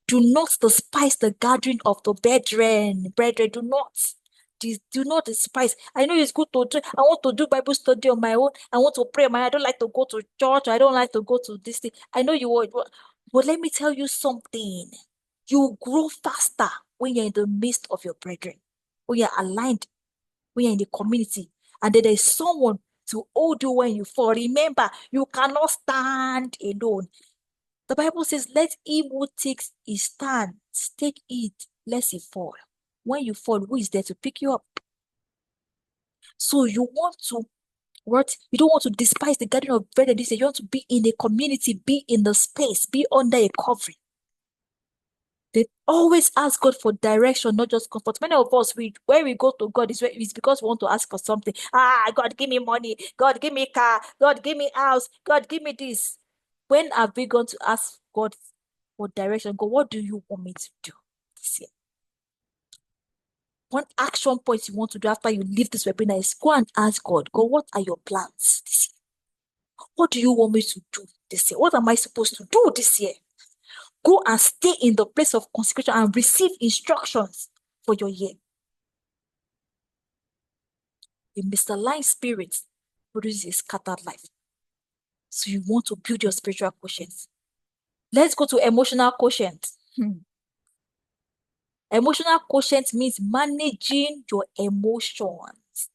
Do not despise the gathering of the brethren. Brethren, do not despise. I know it's good to do. I want to do Bible study on my own. I want to pray on my own. I don't like to go to church. I don't like to go to this thing. I know you would, but let me tell you something. You grow faster when you're in the midst of your brethren, when you're aligned, when you're in the community, and then there's someone to hold you when you fall. Remember, you cannot stand alone. The Bible says, let him who takes his stand, take it, lest he fall. When you fall, who is there to pick you up? So you want to what? You don't want to despise the gathering of brethren this year. You want to be in a community, be in the space, be under a covering. They always ask God for direction, not just comfort. Many of us, where we go to God is because we want to ask for something. God, give me money. God, give me car. God, give me house. God, give me this. When have we gone to ask God for direction? God, what do you want me to do this year? One action point you want to do after you leave this webinar is go and ask God, what are your plans this year? What do you want me to do this year? What am I supposed to do this year? Go and stay in the place of consecration and receive instructions for your year. A misaligned spirit produces a scattered life. So you want to build your spiritual quotient. Let's go to emotional quotient. Emotional quotient means managing your emotions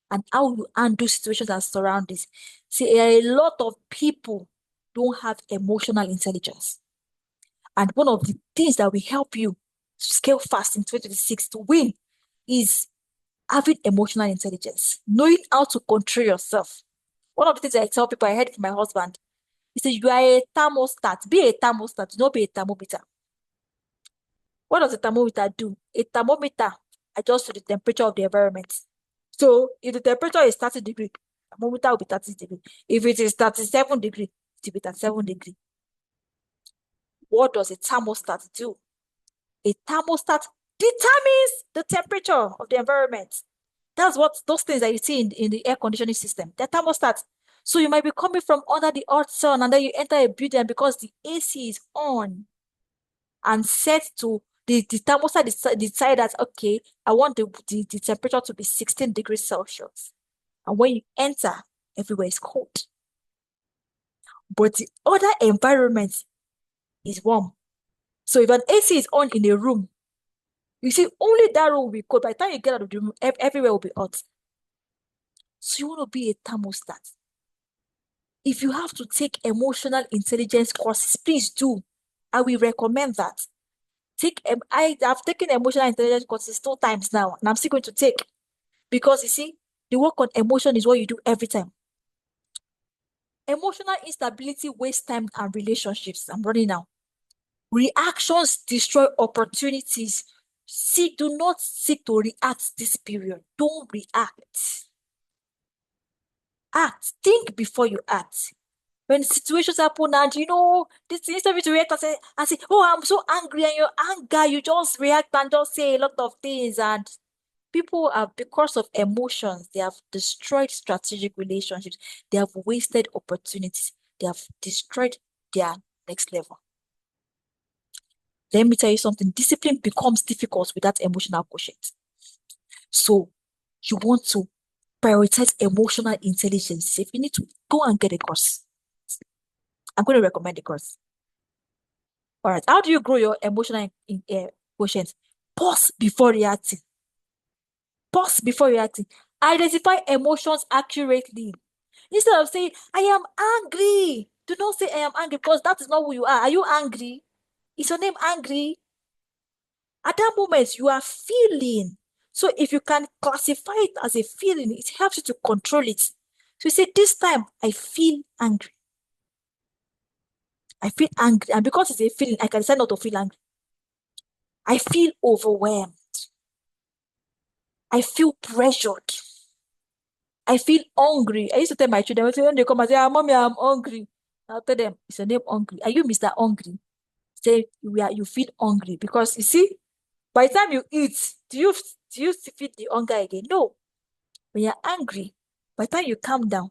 and how you handle situations and surroundings. See, a lot of people don't have emotional intelligence. And one of the things that will help you scale fast in 2026 to win is having emotional intelligence, knowing how to control yourself. One of the things I tell people, I heard from my husband, he said, you are a thermostat. Be a thermostat, do not be a thermometer. What does a thermometer do? A thermometer adjusts to the temperature of the environment. So if the temperature is 30 degrees, thermometer will be 30 degrees. If it is 37 degrees, it will be 37 degrees. What does a thermostat do? A thermostat determines the temperature of the environment. That's what those things that you see in the air conditioning system. The thermostat. So you might be coming from under the hot sun and then you enter a building because the AC is on and set to the thermostat decide that, okay, I want the temperature to be 16 degrees Celsius. And when you enter, everywhere is cold. But the other environment is warm. So if an AC is on in a room, you see only that room will be cold. By the time you get out of the room, everywhere will be hot. So you want to be a thermostat. If you have to take emotional intelligence courses, please do. I will recommend that. I've taken emotional intelligence courses 2 times now, and I'm still going to take. Because you see, the work on emotion is what you do every time. Emotional instability wastes time and relationships. I'm running now. Reactions destroy opportunities. Do not seek to react this period. Don't react. Act. Think before you act. When situations happen and this instead of you to react and say, oh, I'm so angry, and your anger, you just react and just say a lot of things, and people have, because of emotions, they have destroyed strategic relationships, they have wasted opportunities, they have destroyed their next level. Let me tell you something, discipline becomes difficult without emotional quotient. So you want to prioritize emotional intelligence. If you need to, go and get a course. I'm going to recommend the course. All right. How do you grow your emotional quotient? Pause before reacting. Pause before reacting. Identify emotions accurately. Instead of saying, I am angry. Do not say I am angry because that is not who you are. Are you angry? Is your name angry? At that moment, you are feeling. So if you can classify it as a feeling, it helps you to control it. So you say, this time I feel angry. I feel angry. And because it's a feeling, I can decide not to feel angry. I feel overwhelmed. I feel pressured. I feel hungry. I used to tell my children, when they come and say, Mommy, I'm hungry. I'll tell them, is your name hungry? Are you Mr. Hungry? Say, you feel hungry. Because you see, by the time you eat, do you feel the hunger again? No. When you're angry, by the time you calm down,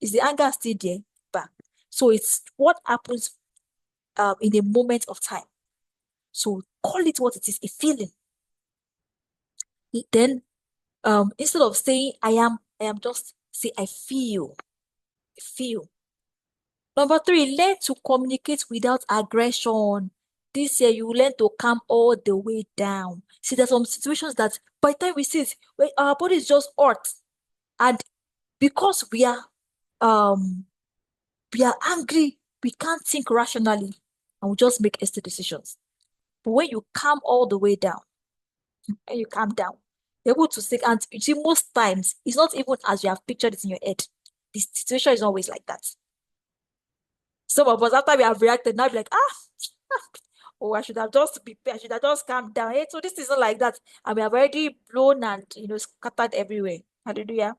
is the anger still there? Back. So it's what happens in a moment of time. So call it what it is, a feeling. Then instead of saying I am, just say I feel. I feel. Number 3, learn to communicate without aggression. This year, you learn to calm all the way down. See, there's some situations that by the time we see it, our body is just hot. And because we are angry, we can't think rationally. and we just make hasty decisions. But when you calm all the way down, and you calm down, you're able to think. And you see, most times, it's not even as you have pictured it in your head. The situation is always like that. Some of us, after we have reacted, now be like, oh, I should have just calmed down. Hey, so this isn't like that. And we have already blown and, scattered everywhere. Hallelujah.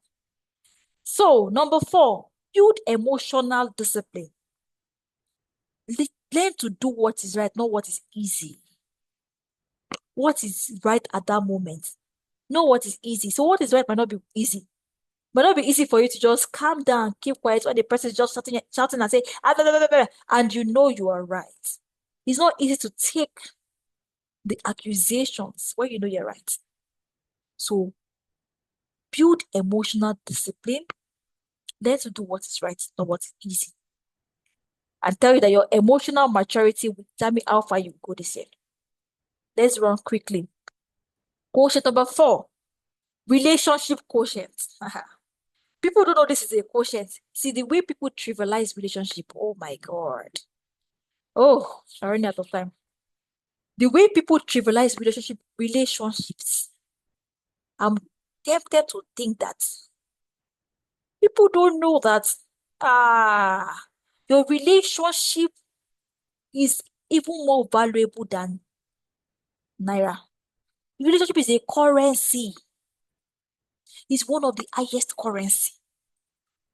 So, number 4, build emotional discipline. Learn to do what is right, not what is easy. What is right at that moment? Know what is easy. So what is right might not be easy. Might not be easy for you to just calm down, keep quiet when the person is just shouting and say, blah, blah, blah, blah, and you know you are right. It's not easy to take the accusations when you know you're right. So build emotional discipline. Learn to do what is right, not what is easy. And tell you that your emotional maturity will determine how far you go this year. Let's run quickly. Quotient number 4, relationship quotient. People don't know this is a quotient. See, the way people trivialize relationship, oh my God. Oh, I'm running out of time. The way people trivialize relationships, I'm tempted to think that people don't know that your relationship is even more valuable than Naira. Relationship is a currency. It's one of the highest currency.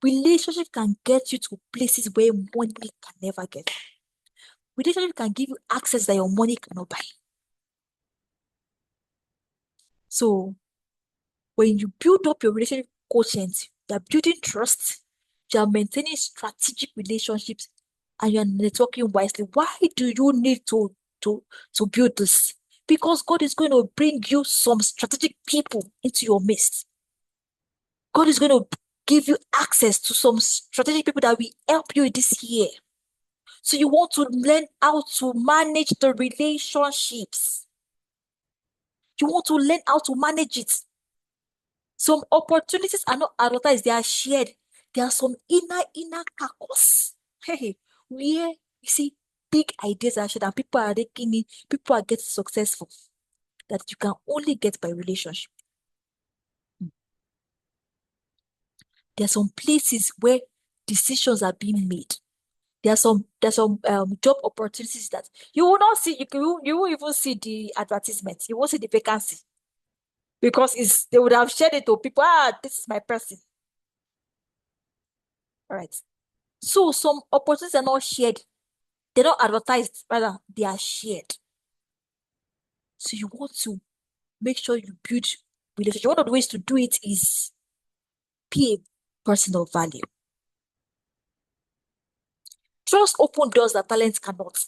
Relationship can get you to places where money can never get. Relationship can give you access that your money cannot buy. So when you build up your relationship quotient, you're building trust, you're maintaining strategic relationships, and you're networking wisely. Why do you need to build this? Because God is going to bring you some strategic people into your midst. God is going to give you access to some strategic people that will help you this year. So you want to learn how to manage the relationships. You want to learn how to manage it. Some opportunities are not advertised, they are shared. There are some inner carcass. Hey, where you see big ideas are shared and people are taking it, people are getting successful that you can only get by relationship. There are some places where decisions are being made. There's some job opportunities that you will not see. You won't even see the advertisement. You won't see the vacancy because they would have shared it to people. This is my person. All right. So some opportunities are not shared. They're not advertised, rather, they are shared. So you want to make sure you build relationship. One of the ways to do it is pay personal value. Trust open doors that talent cannot.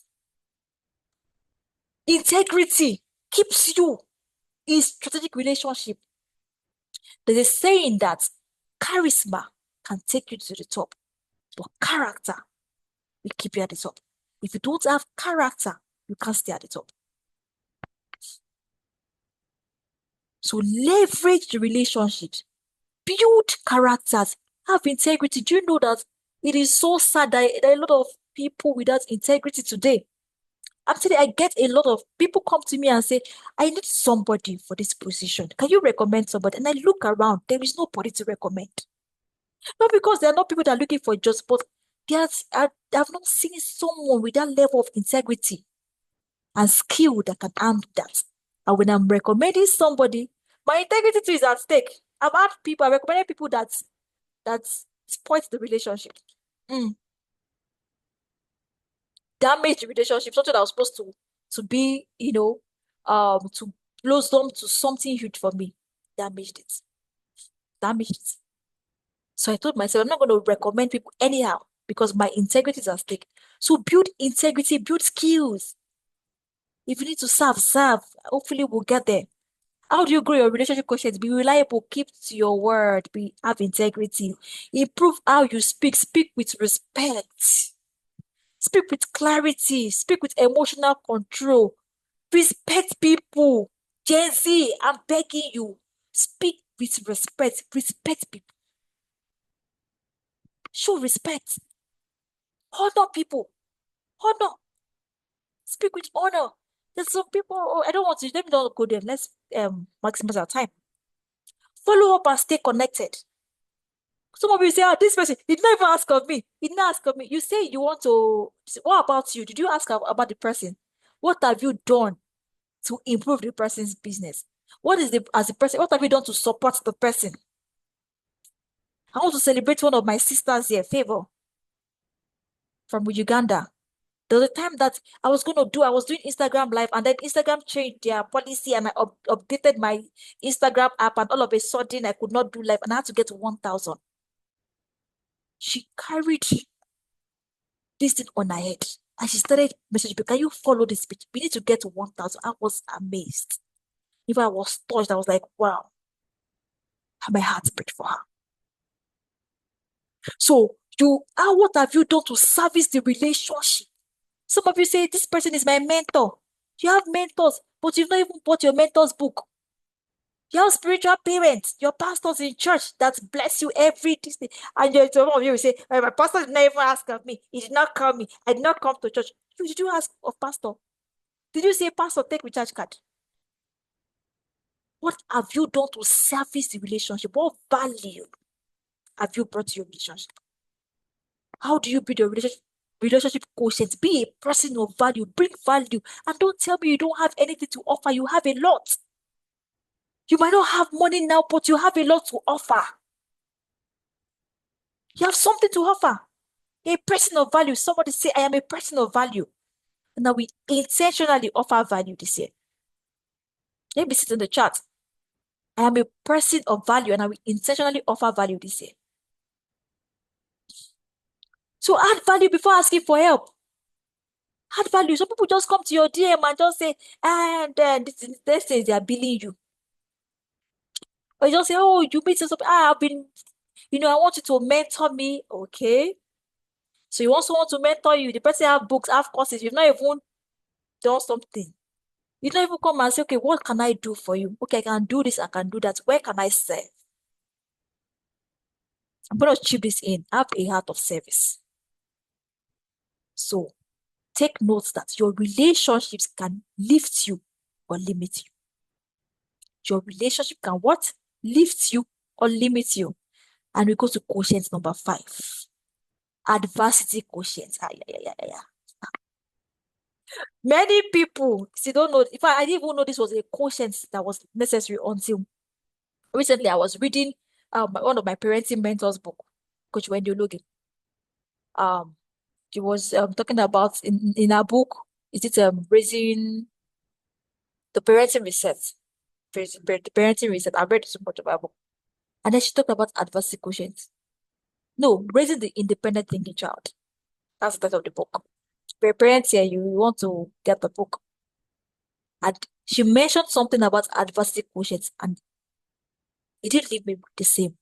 Integrity keeps you in strategic relationship. There's a saying that charisma can take you to the top, but character will keep you at the top. If you don't have character, you can't stay at the top. So leverage the relationships, build characters, have integrity. Do you know that it is so sad that there are a lot of people without integrity today? Actually, I get a lot of people come to me and say, I need somebody for this position. Can you recommend somebody? And I look around, there is nobody to recommend. Not because there are not people that are looking for jobs, but I have not seen someone with that level of integrity and skill that can handle that. And when I'm recommending somebody, my integrity too is at stake. I recommended people that spoils the relationship. Mm. Damage the relationship, something that was supposed to be, to blossom to something huge for me. Damaged it. Damaged it. So I told myself, I'm not going to recommend people anyhow because my integrity is at stake. So build integrity, build skills. If you need to serve. Hopefully we'll get there. How do you grow your relationship quotient? Be reliable, keep to your word, have integrity. Improve how you speak with respect. Speak with clarity, speak with emotional control. Respect people. Gen Z, I'm begging you. Speak with respect. Respect people. Show respect. Honor people. Honor. Speak with honor. There's some people, oh, I don't want to, let me not go there. Let's maximize our time. Follow up and stay connected. Some of you say, oh, this person, he did not even ask of me. He did not ask of me. You say you want to, what about you? Did you ask about the person? What have you done to improve the person's business? What is the, as a person, what have you done to support the person? I want to celebrate one of my sisters here, Favor, from Uganda. There was a time that I was doing Instagram live, and then Instagram changed their policy, and I updated my Instagram app, and all of a sudden I could not do live, and I had to get to 1,000. She carried this thing on her head, and she started messaging me, can you follow this page? We need to get to 1,000. I was amazed. If I was touched, I was like, wow, my heart beat for her. So what have you done to service the relationship? Some of you say, this person is my mentor. You have mentors, but you've not even bought your mentor's book. You have spiritual parents, your pastors in church that bless you every Tuesday. And some of you will say, my pastor did not even ask of me. He did not call me. I did not come to church. Did you ask of pastor? Did you say, pastor, take recharge card? What have you done to service the relationship? What value have you brought to your relationship? How do you build your relationship quotient? Be a person of value, bring value, and don't tell me you don't have anything to offer. You have a lot. You might not have money now, but you have a lot to offer. You have something to offer. A person of value. Somebody say, I am a person of value. And now we intentionally offer value this year. Let me sit in the chat. I am a person of value, and I will intentionally offer value this year. So add value before asking for help. Add value. Some people just come to your DM and just say, and then this thing they are billing you. Or you just say, oh, you meet something. I've been, I want you to mentor me. Okay. So you also want to mentor you. The person have books, have courses. You've not even done something. You don't even come and say, okay, what can I do for you? Okay, I can do this, I can do that. Where can I serve? I'm going to chip this in. Have a heart of service. So take notes that your relationships can lift you or limit you. Your relationship can what? Lift you or limit you. And we go to quotient number 5. Adversity quotient. Many people still don't know. In fact, I didn't even know this was a quotient that was necessary until recently. I was reading one of my parenting mentors book, Coach Wendy Logan. She was talking about in her book, is it raising the parenting reset? The parenting reset. I've read so much about her book. And then she talked about adversity quotient. No, raising the independent thinking child. That's the title of the book. For parents here, you want to get the book. And she mentioned something about adversity quotient, and it didn't leave me the same.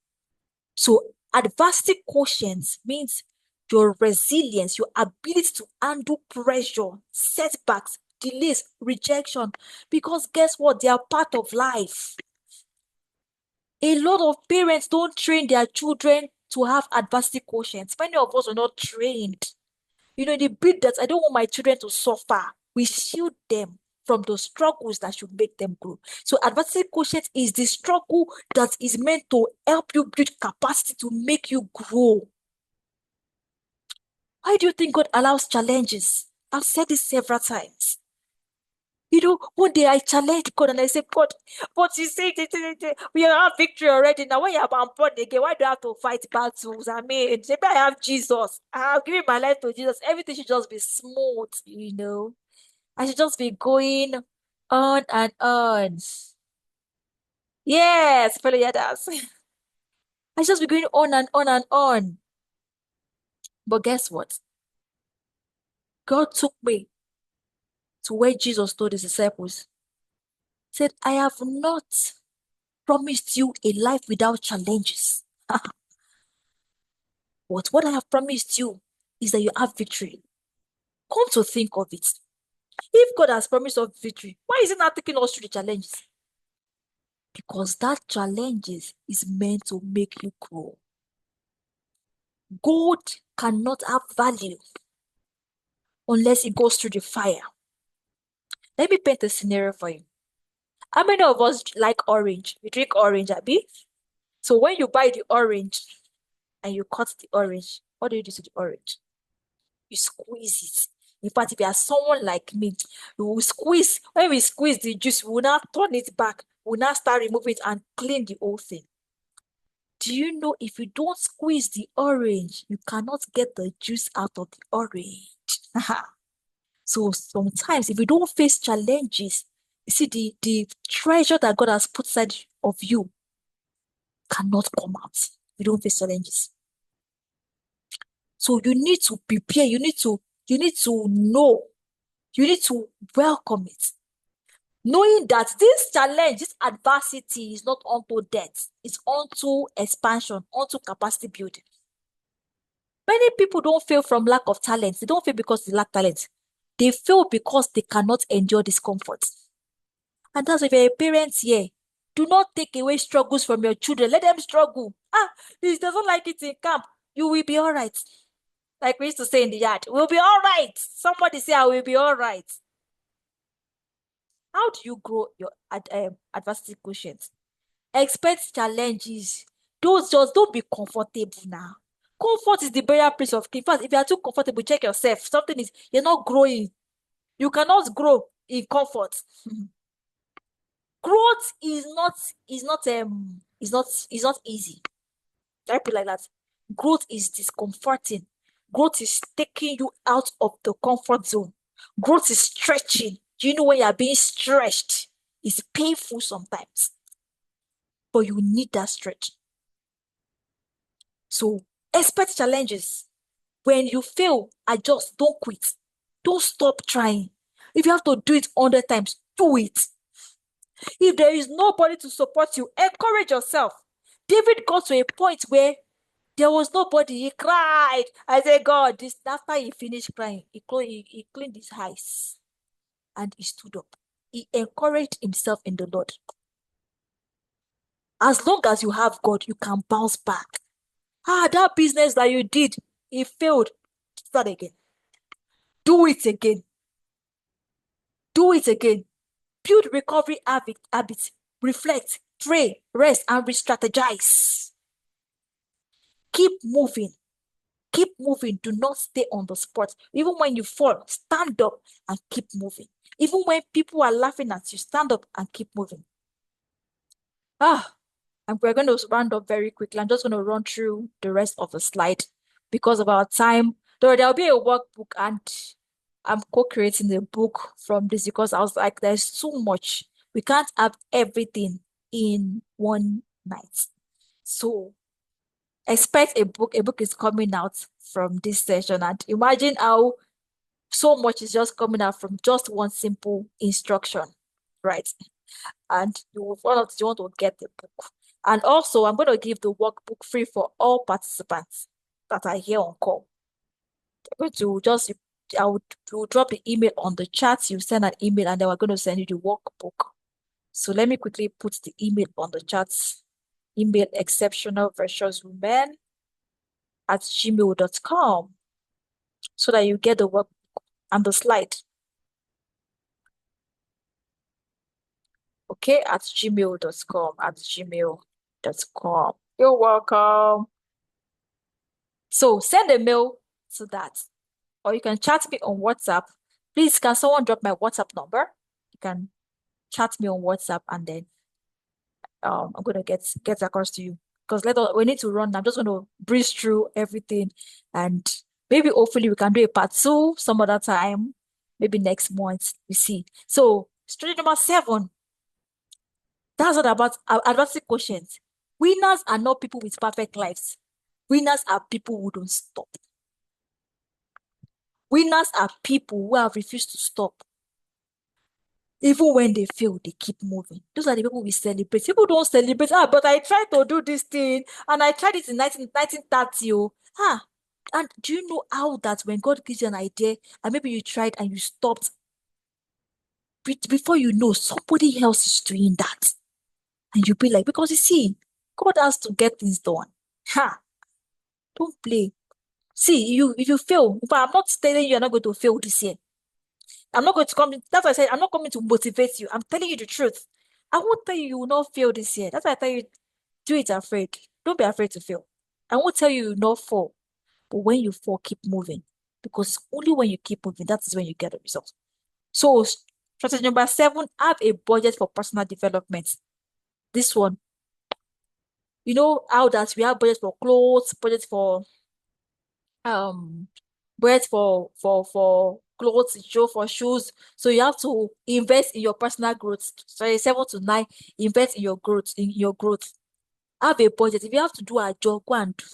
So adversity quotient means your resilience, your ability to handle pressure, setbacks, delays, rejection. Because guess what? They are part of life. A lot of parents don't train their children to have adversity quotients. Many of us are not trained. The bit that I don't want my children to suffer. We shield them from the struggles that should make them grow. So adversity quotient is the struggle that is meant to help you build capacity to make you grow. Why do you think God allows challenges? I've said this several times. One day I challenged God and I said, God, but you say we have victory already. Now when you are born again, why do I have to fight battles? I mean, maybe I have Jesus. I have given my life to Jesus. Everything should just be smooth, I should just be going on and on. Yes, fellow yadas. I should just be going on and on and on. But guess what? God took me to where Jesus told his disciples. He said, I have not promised you a life without challenges. But what I have promised you is that you have victory. Come to think of it. If God has promised us victory, why is he not taking us through the challenges? Because that challenges is meant to make you grow. Gold cannot have value unless it goes through the fire. Let me paint a scenario for you. How many of us like orange? We drink orange, Abby. So when you buy the orange and you cut the orange, what do you do to the orange? You squeeze it. In fact, if you are someone like me, we will squeeze. When we squeeze the juice, we will now turn it back. We will now start removing it and clean the whole thing. Do you know if you don't squeeze the orange, you cannot get the juice out of the orange? So sometimes if you don't face challenges, you see the treasure that God has put inside of you cannot come out. You don't face challenges. So you need to prepare, you need to know, you need to welcome it. Knowing that this challenge, this adversity is not unto death, it's unto expansion, unto capacity building. Many people don't fail from lack of talent. They don't fail because they lack talent. They fail because they cannot endure discomfort. And that's why if you're a parent here, do not take away struggles from your children. Let them struggle. This doesn't like it in camp. You will be all right. Like we used to say in the yard, we'll be all right. Somebody say, I will be all right. How do you grow your adversity quotient? Expect challenges. Just don't be comfortable now. Comfort is the burial place of king. In fact, if you are too comfortable, check yourself. Something is, you're not growing. You cannot grow in comfort. Growth is not easy. I put it like that. Growth is discomforting. Growth is taking you out of the comfort zone. Growth is stretching. Do you know when you are being stretched? It's painful sometimes, but you need that stretch. So expect challenges. When you fail, adjust. Don't quit. Don't stop trying. If you have to do it 100 times, do it. If there is nobody to support you, encourage yourself. David got to a point where there was nobody. He cried. I said, God, this after he finished crying, he cleaned his eyes and he stood up. He encouraged himself in the Lord. As long as you have God, you can bounce back. That business that you did, it failed. Start again. Do it again. Do it again. Build recovery habits. Reflect, pray, rest, and re-strategize. Keep moving. Keep moving. Do not stay on the spot. Even when you fall, stand up and keep moving. Even when people are laughing at you, stand up and keep moving. And we're going to round up very quickly. I'm just going to run through the rest of the slide because of our time. There'll be a workbook, and I'm co-creating the book from this because I was like, there's too much. We can't have everything in one night. So expect a book. A book is coming out from this session, and imagine how so much is just coming out from just one simple instruction, right? And you want to get the book. And also, I'm going to give the workbook free for all participants that are here on call. I'm going to just, will drop the email on the chat. You send an email, and then we're going to send you the workbook. So let me quickly put the email on the chat. Email exceptionalvirtuouswomen@gmail.com so that you get the workbook and the slide. Okay, at gmail.com. You're welcome. So send a mail to that, or you can chat me on WhatsApp. Please, can someone drop my WhatsApp number? You can chat me on WhatsApp, and then I'm gonna get across to you because we need to run. I'm just gonna breeze through everything, and maybe hopefully we can do a part 2 some other time, maybe next month. We see. So strategy number 7. That's what about adversity quotient. Winners are not people with perfect lives. Winners are people who don't stop. Winners are people who have refused to stop. Even when they fail, they keep moving. Those are the people we celebrate. People don't celebrate. But I tried to do this thing, and I tried it in 1930. And do you know how that when God gives you an idea, and maybe you tried and you stopped, before you know, somebody else is doing that. And you'll be like, because you see, God has to get things done. Don't play. See, if you fail, but I'm not telling you you're not going to fail this year. I'm not going to come. That's why I said I'm not coming to motivate you. I'm telling you the truth. I won't tell you you will not fail this year. That's why I tell you, do it afraid. Don't be afraid to fail. I won't tell you you will not fall. But when you fall, keep moving. Because only when you keep moving, that is when you get the result. So strategy number 7, have a budget for personal development. This one, you know how that we have budget for clothes, um budget for clothes, for shoes. So you have to invest in your personal growth. So 7 to 9, invest in your growth. Have a budget. If you have to do a job, go and do.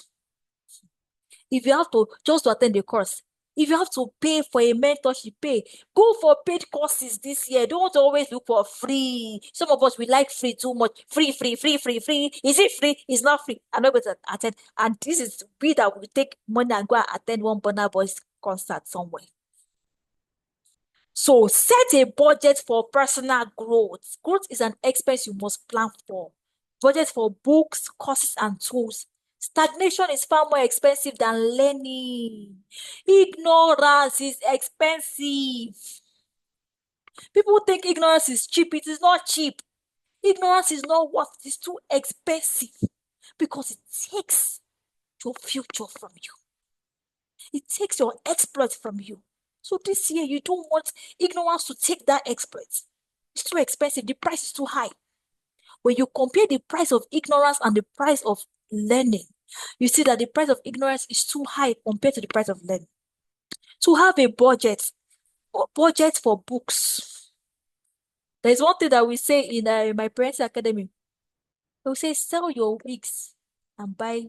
If you have to just to attend the course, if you have to pay for a mentorship, pay. Go for paid courses this year. Don't always look for free. Some of us, we like free too much. Free, free, free, free, free. Is it free? It's not free. I'm not going to attend. And this is we that will take money and go and attend one Burna Boy's concert somewhere. So set a budget for personal growth. Growth is an expense you must plan for. Budget for books, courses, and tools. Stagnation is far more expensive than learning. Ignorance is expensive. People think ignorance is cheap. It is not cheap. Ignorance is not worth it. It's too expensive because it takes your future from you. It takes your exploits from you. So this year, you don't want ignorance to take that exploit. It's too expensive. The price is too high. When you compare the price of ignorance and the price of learning, you see that the price of ignorance is too high compared to the price of learning. To have a budget for books. There's one thing that we say in my parents' academy. We say, sell your wigs and buy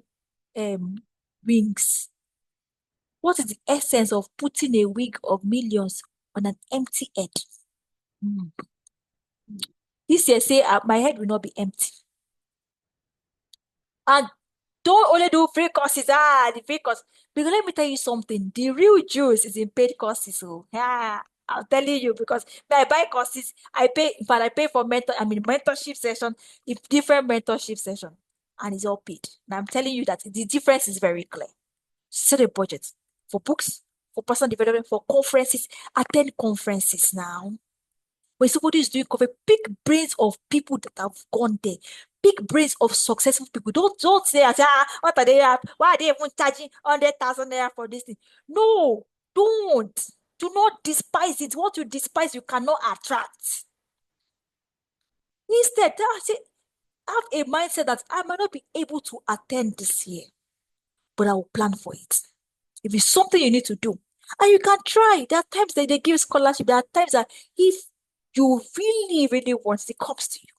wings. What is the essence of putting a wig of millions on an empty head? Mm. This year, say, my head will not be empty. And don't only do free courses. The free course. Because let me tell you something. The real juice is in paid courses. So, yeah, I'm telling you, because when I buy courses, I pay for mentorship session, different mentorship session, and it's all paid. And I'm telling you that the difference is very clear. Set a budget for books, for personal development, for conferences. Attend conferences now. When somebody is doing coffee, pick brains of people that have gone there. Pick brains of successful people. Don't say, what are they? Why are they even charging 100,000 naira for this thing? No, don't. Do not despise it. What you despise, you cannot attract. Instead, have a mindset that I might not be able to attend this year, but I will plan for it. If it's something you need to do, and you can try. There are times that they give scholarship. There are times that if you really, really want, it comes to you.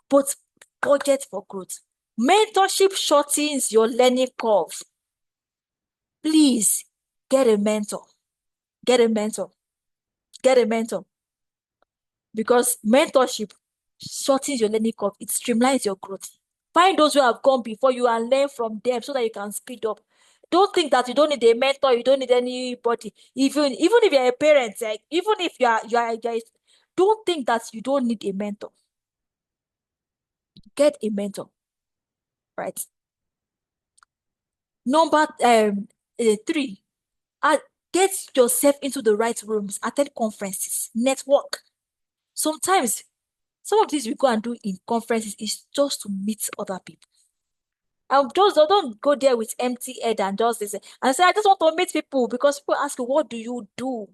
But budget for growth. Mentorship shortens your learning curve. Please get a mentor. Get a mentor. Get a mentor. Because mentorship shortens your learning curve. It streamlines your growth. Find those who have gone before you and learn from them so that you can speed up. Don't think that you don't need a mentor, you don't need anybody. Even if you're a parent, even if don't think that you don't need a mentor. Get a mentor, right? Number 3, get yourself into the right rooms, attend conferences, network. Sometimes, some of these we go and do in conferences is just to meet other people. Just don't go there with empty head and just this. And say, I just want to meet people, because people ask you, what do you do?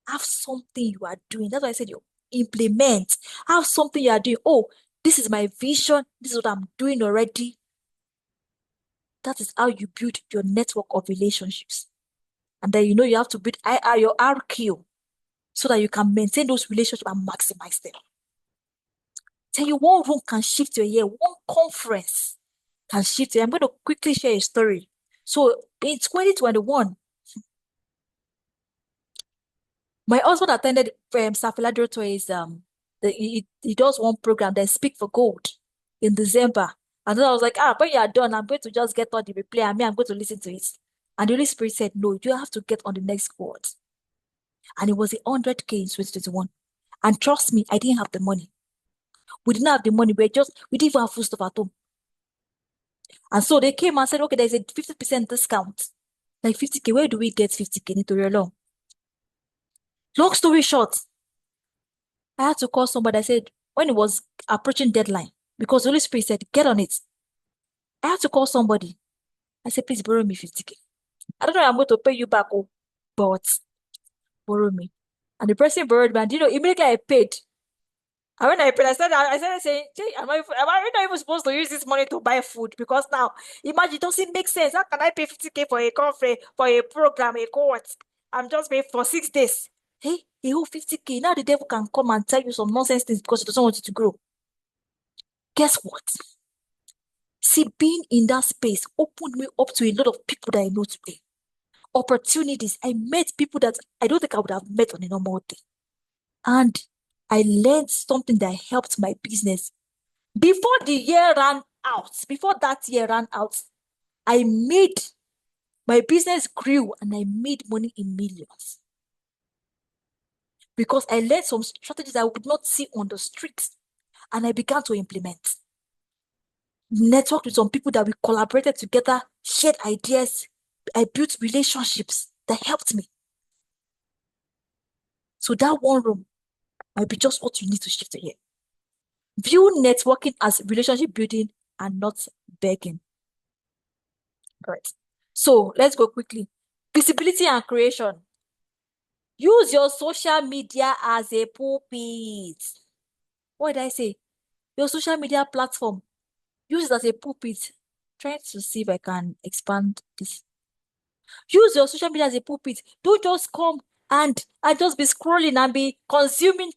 Have something you are doing. That's why I said you implement. Have something you are doing. Oh, this is my vision. This is what I'm doing already. That is how you build your network of relationships. And then you have to build your RQ so that you can maintain those relationships and maximize them. Tell you, one room can shift your year, one conference can shift you. I'm going to quickly share a story. So in 2021, my husband attended Safiladro Toys. He does one program, then Speak for Gold in December. And then I was like, when you are done, I'm going to just get on the replay, and I'm going to listen to it. And the Holy Spirit said, no, you have to get on the next quote. And it was 100K in 2021. And trust me, I didn't have the money. We didn't have the money. We didn't even have food stuff at home. And so they came and said, okay, there's a 50% discount. Like 50K, where do we get 50K into your loan? Long story short, I had to call somebody. I said, when it was approaching deadline, because the Holy Spirit said, get on it. I had to call somebody. I said, please borrow me 50K. I don't know, I'm going to pay you back, oh, but borrow me. And the person borrowed me, and immediately I paid. And when I paid, I started saying, "Jay, am I not even supposed to use this money to buy food? Because now, imagine, it doesn't make sense. How can I pay 50K for a conference, for a program, a cohort? I'm just paying for 6 days. Hey, a whole 50K. Now the devil can come and tell you some nonsense things because he doesn't want you to grow. Guess what? See, being in that space opened me up to a lot of people that I know today. Opportunities. I met people that I don't think I would have met on a normal day. And I learned something that helped my business. Before the year ran out, before that year ran out, I made, my business grew and I made money in millions. Because I learned some strategies I would not see on the streets and I began to implement. Networked with some people that we collaborated together, shared ideas. I built relationships that helped me. So that one room might be just what you need to shift here. View networking as relationship building and not begging. All right. So let's go quickly. Visibility and creation. Use your social media as a pulpit. What did I say? Your social media platform. Use it as a pulpit. Trying to see if I can expand this. Use your social media as a pulpit. Don't just come and just be scrolling and be consuming.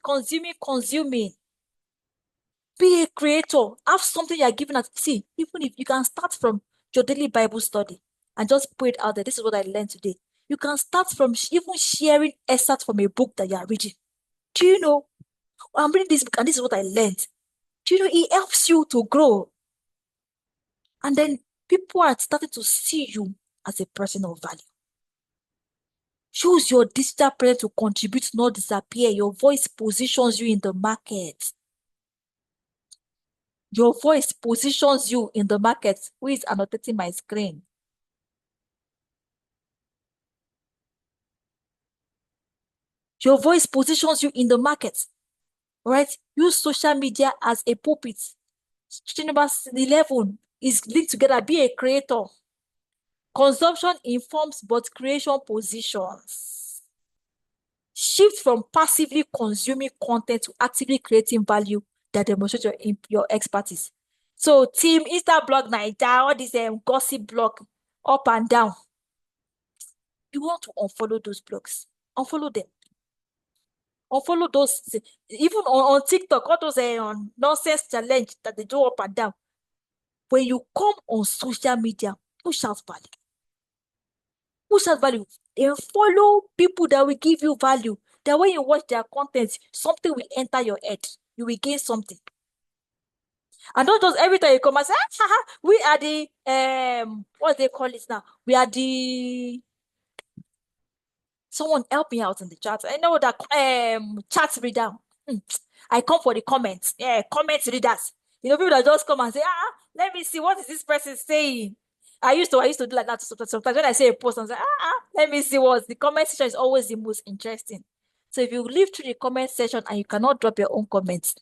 Be a creator. Have something you're giving at. See, even if you can start from your daily Bible study and just put it out there. This is what I learned today. You can start from even sharing excerpts from a book that you are reading. Do you know? I'm reading this book and this is what I learned. Do you know it helps you to grow? And then people are starting to see you as a person of value. Choose your digital presence to contribute, not disappear. Your voice positions you in the market. Your voice positions you in the market. Who is annotating my screen? Your voice positions you in the market. Right? Use social media as a pulpit. Strategy number 11 is linked together. Be a creator. Consumption informs, but creation positions. Shift from passively consuming content to actively creating value that demonstrates your expertise. So, team Insta blog Naija, all this gossip blog up and down. You want to unfollow those blogs. Unfollow them. Unfollow those. Even on TikTok, all those nonsense challenge that they do up and down. When you come on social media, push out value. Push out value. And follow people that will give you value. That when you watch their content, something will enter your head. You will gain something. And not just every time you come and say, we are the what they call it now? We are the, someone help me out in the chat. I know that chat reader. I come for the comments. Yeah, comments readers. People that just come and say, let me see what is this person saying. I used to do like that sometimes when I say a post and say, let me see what the comment section is always the most interesting. So if you live through the comment section and you cannot drop your own comments,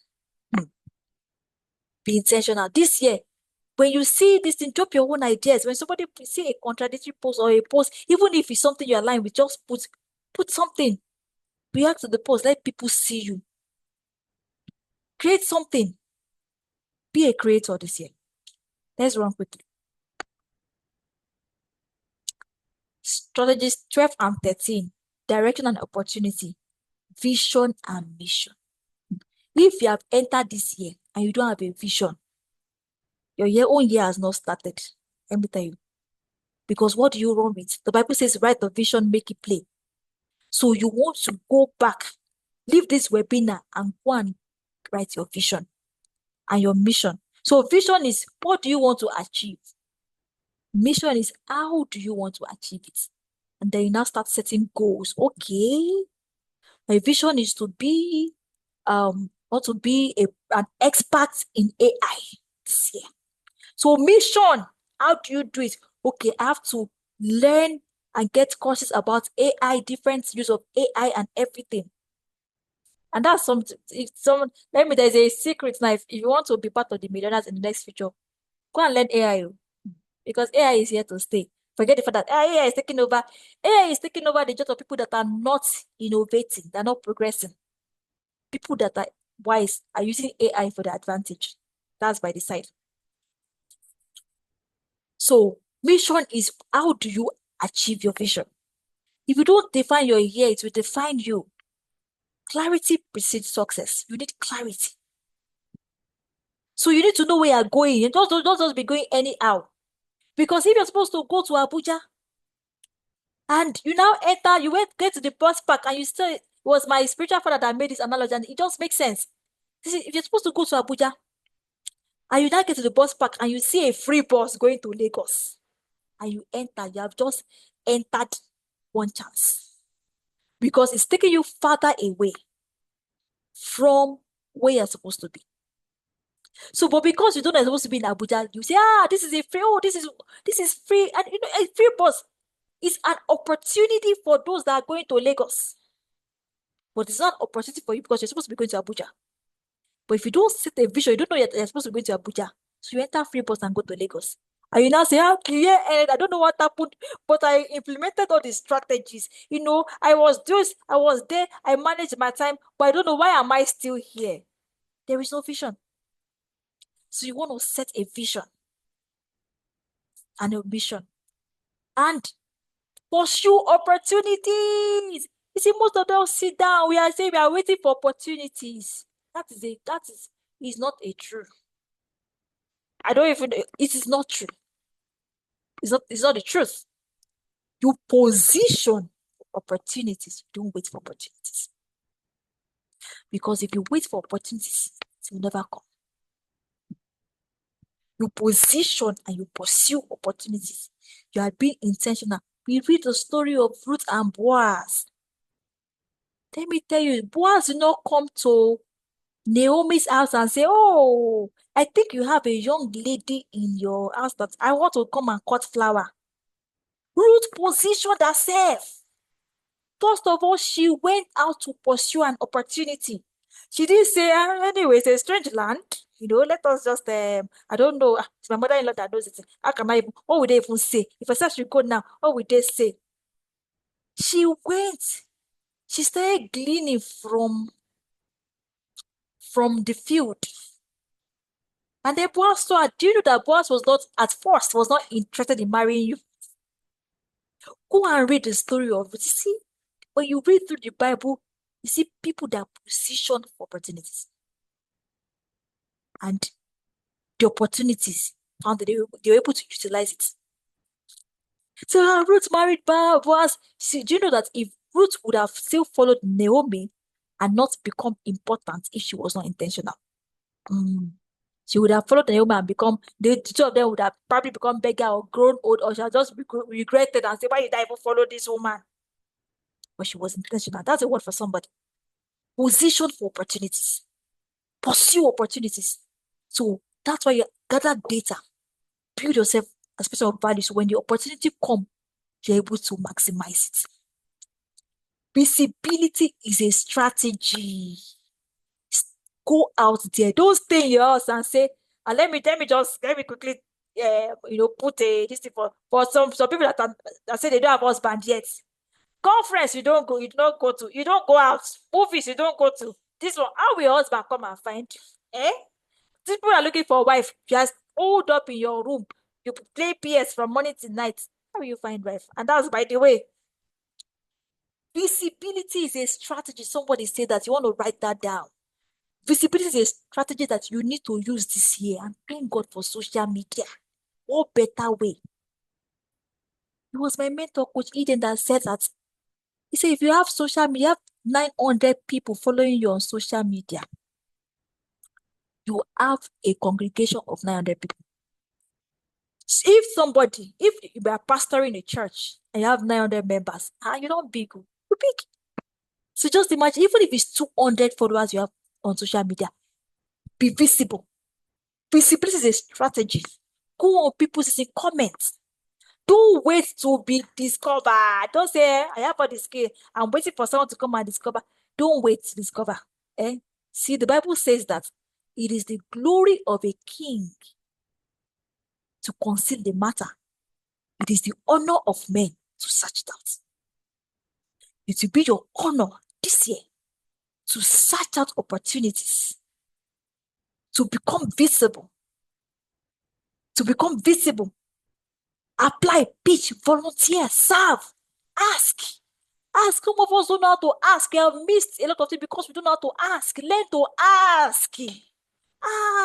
be intentional. This year, when you see this thing, drop your own ideas. When somebody see a contradictory post or a post, even if it's something you align with, just put something. React to the post. Let people see you. Create something. Be a creator this year. Let's run quickly. Strategies 12 and 13. Direction and opportunity. Vision and mission. If you have entered this year and you don't have a vision, your own year has not started. Let me tell you. Because what do you run with? The Bible says, write the vision, make it plain. So you want to go back, leave this webinar and go and write your vision and your mission. So vision is, what do you want to achieve? Mission is, how do you want to achieve it? And then you now start setting goals. Okay, my vision is to be want to be an expert in AI this year. So mission, how do you do it? Okay, I have to learn and get courses about AI, different use of AI and everything. And that's something. Let me. There's a secret now. If you want to be part of the millionaires in the next future, go and learn AI, because AI is here to stay. Forget the fact that AI is taking over. AI is taking over the job of people that are not innovating, they're not progressing. People that are wise are using AI for their advantage. That's by the side. So mission is, how do you achieve your vision? If you don't define your year, it will define you. Clarity precedes success. You need clarity. So you need to know where you're going. You don't just be going anyhow. Because if you're supposed to go to Abuja and you now enter, get to the bus park and you still, it was my spiritual father that made this analogy and it just makes sense. If you're supposed to go to Abuja and you now get to the bus park and you see a free bus going to Lagos and you enter, you have just entered one chance. Because it's taking you farther away from where you're supposed to be. So, but because you don't know supposed to be in Abuja, you say, this is a free, this is free. And a free bus is an opportunity for those that are going to Lagos. But it's not an opportunity for you because you're supposed to be going to Abuja. But if you don't set a vision, you don't know you're supposed to be going to Abuja. So you enter free bus and go to Lagos. And you now say, yeah, and I don't know what happened, but I implemented all these strategies. I was there, I managed my time, but I don't know, why am I still here? There is no vision. So you want to set a vision and a mission and pursue opportunities. You see, most of them sit down. We are saying we are waiting for opportunities. That is not a truth. I don't even, it is not true. It's not the truth. You position opportunities. You don't wait for opportunities. Because if you wait for opportunities, it will never come. You position and you pursue opportunities. You are being intentional. We read the story of Ruth and Boaz. Let me tell you, Boaz did not come to Naomi's house and say, oh, I think you have a young lady in your house that I want to come and cut flower. Ruth positioned herself. First of all, she went out to pursue an opportunity. She didn't say, anyway, it's a strange land. Let us just, I don't know. It's my mother-in-law that knows it. How can I even, what would they even say? If I said she go now, what would they say? She went. She started gleaning from the field. And then Boaz saw her. Do you know that Boaz at first was not interested in marrying you? Go and read the story of it. You see, when you read through the Bible, you see people that position for opportunities. And the opportunities found that they were able to utilize it. So Ruth married Boaz. See, do you know that if Ruth would have still followed Naomi and not become important if she was not intentional? She would have followed Naomi and the two of them would have probably become beggar or grown old, or she had just regretted and say, why did I even follow this woman? But she was intentional. That's a word for somebody. Position for opportunities. Pursue opportunities. So that's why you gather data. Build yourself a space of value. So when the opportunity comes, you're able to maximize it. Visibility is a strategy. Go out there. Don't stay in your house and say, and let me quickly put this thing for some people that say they don't have husband yet. Conference you don't go to, you don't go out. Movies you don't go to. This one, how will your husband come and find you? These people are looking for a wife. Just hold up in your room. You play PS from morning to night. How will you find wife? And that's, by the way, visibility is a strategy. Somebody said that. You want to write that down. Visibility is a strategy that you need to use this year. And thank God for social media. What better way? It was my mentor, Coach Eden, that said that. He said, if you have social media, you have 900 people following you on social media. You have a congregation of 900 people. If you are pastoring a church and you have 900 members, you're not big, you're big. So just imagine, even if it's 200 followers you have on social media, be visible. Visibility is a strategy. Go on people's comments. Don't wait to be discovered. Don't say, I have all the skill. I'm waiting for someone to come and discover. Don't wait to discover. Eh? See, the Bible says that it is the glory of a king to conceal the matter. It is the honor of men to search it out. It will be your honor this year to search out opportunities, to become visible, to become visible. Apply, pitch, volunteer, serve, ask. Ask. Some of us don't know how to ask. We have missed a lot of things because we don't know how to ask. Learn to ask.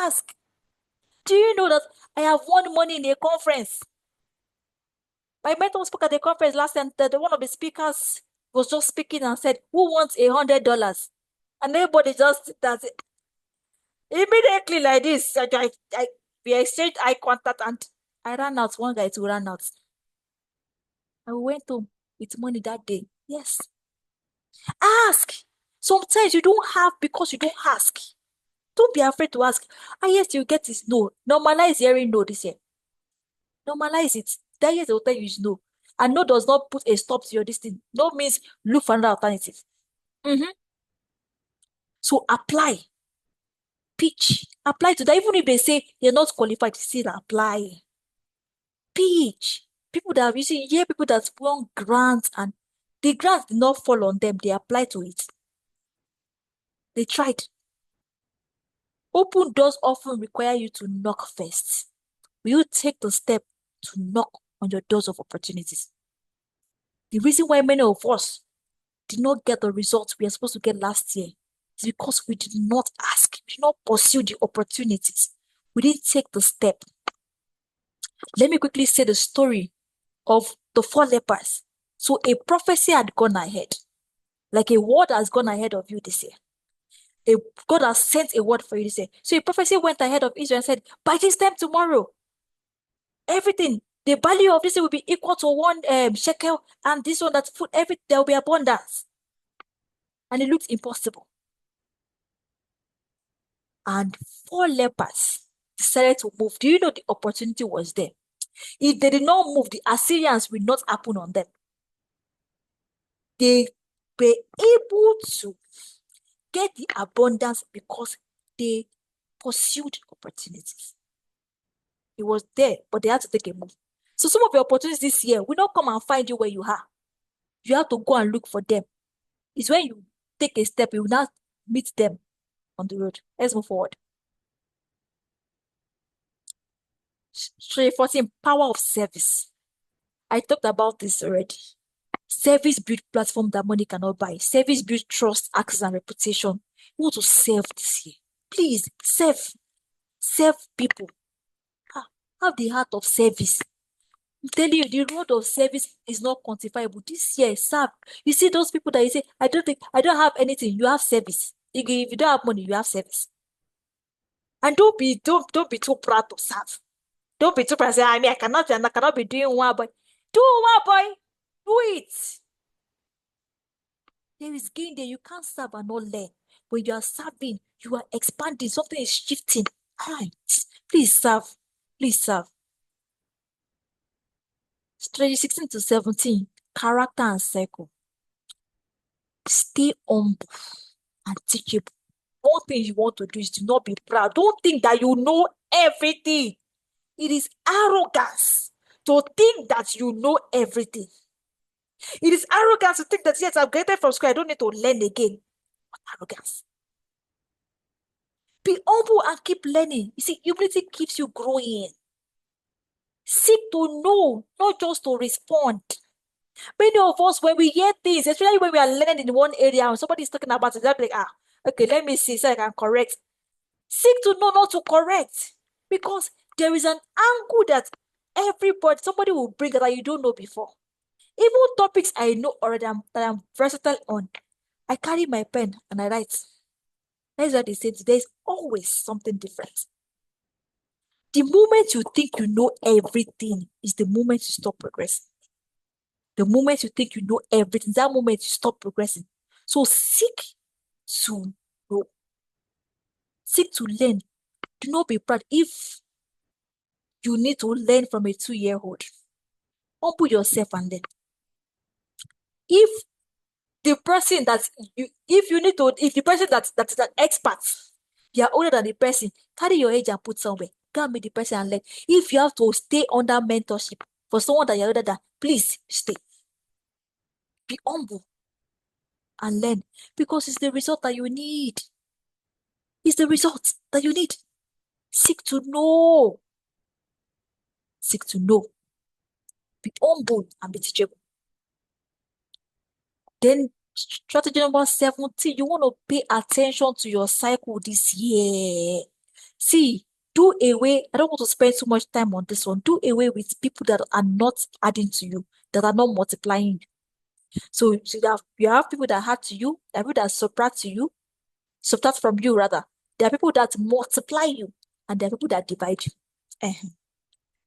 Ask. Do you know that I have won money in a conference? My mentor spoke at the conference last time. One of the speakers was just speaking and said, "Who wants $100?" And everybody just does it immediately like this. We exchanged eye contact and I ran out. One guy to run out. I went home with money that day. Yes. Ask. Sometimes you don't have because you don't ask. Don't be afraid to ask. Yes, you get is no. Normalize hearing no this year. Normalize it. That year they will tell you is no. And no does not put a stop to your destiny. No means look for another alternative. So apply. Pitch. Apply to that. Even if they say you're not qualified, still apply. Pitch. People that you see, people that won grants and the grants did not fall on them. They apply to it. They tried. Open doors often require you to knock first. Will you take the step to knock on your doors of opportunities? The reason why many of us did not get the results we are supposed to get last year is because we did not ask, we did not pursue the opportunities. We didn't take the step. Let me quickly say the story of the 4 lepers. So a prophecy had gone ahead, like a word has gone ahead of you this year. God has sent a word for you this year. So a prophecy went ahead of Israel and said, by this time tomorrow, everything, the value of this will be equal to 1 shekel, and this one, that food, everything, there will be abundance. And it looked impossible. And 4 lepers decided to move. Do you know the opportunity was there? If they did not move, the Assyrians will not happen on them. They were able to get the abundance because they pursued opportunities. It was there, but they had to take a move. So some of the opportunities this year will not come and find you where you are. You have to go and look for them. It's when you take a step, you will not meet them on the road. Let's move forward. 14, power of service. I talked about this already. Service build platform that money cannot buy. Service build trust, access, and reputation. You want to serve this year. Please, serve. Serve people. Have the heart of service. I'm telling you, the road of service is not quantifiable. This year, serve. You see those people that you say, I don't have anything. You have service. If you don't have money, you have service. And don't be too proud to serve. Don't be too proud to say, I cannot be doing one, boy. Do one, boy. Do it. There is gain there. You can't serve and not learn. When you are serving, you are expanding. Something is shifting. Please serve. Please serve. Strategy 16 to 17. Character and cycle. Stay humble and teachable. One thing you want to do is to not be proud. Don't think that you know everything. It is arrogance to think that you know everything. It is arrogance to think that, yes, I've graduated from school, I don't need to learn again. What arrogance? Be humble and keep learning. You see, humility keeps you growing. Seek to know, not just to respond. Many of us, when we hear things, especially when we are learning in one area and somebody is talking about it, they're like, okay, let me see so I can correct. Seek to know, not to correct. Because there is an angle that somebody will bring that you don't know before. Even topics I know already that I'm versatile on, I carry my pen and I write. That's what they say. There's always something different. The moment you think you know everything is the moment you stop progressing. The moment you think you know everything, that moment you stop progressing. So seek to know. Seek to learn. Do not be proud if you need to learn from a 2-year-old. Humble yourself and learn. If the person that if you need to, if the person that is an expert, you are older than the person, carry your age and put somewhere. Go and meet the person and learn. If you have to stay under mentorship for someone that you're older than, please stay. Be humble and learn because it's the result that you need. It's the result that you need. Seek to know. Seek to know. Be humble and be teachable. Then strategy number 17, you want to pay attention to your cycle this year. See, do away. I don't want to spend too much time on this one. Do away with people that are not adding to you, that are not multiplying. So you have people that add to you, there are people that subtract to you, subtract from you rather. There are people that multiply you, and there are people that divide you.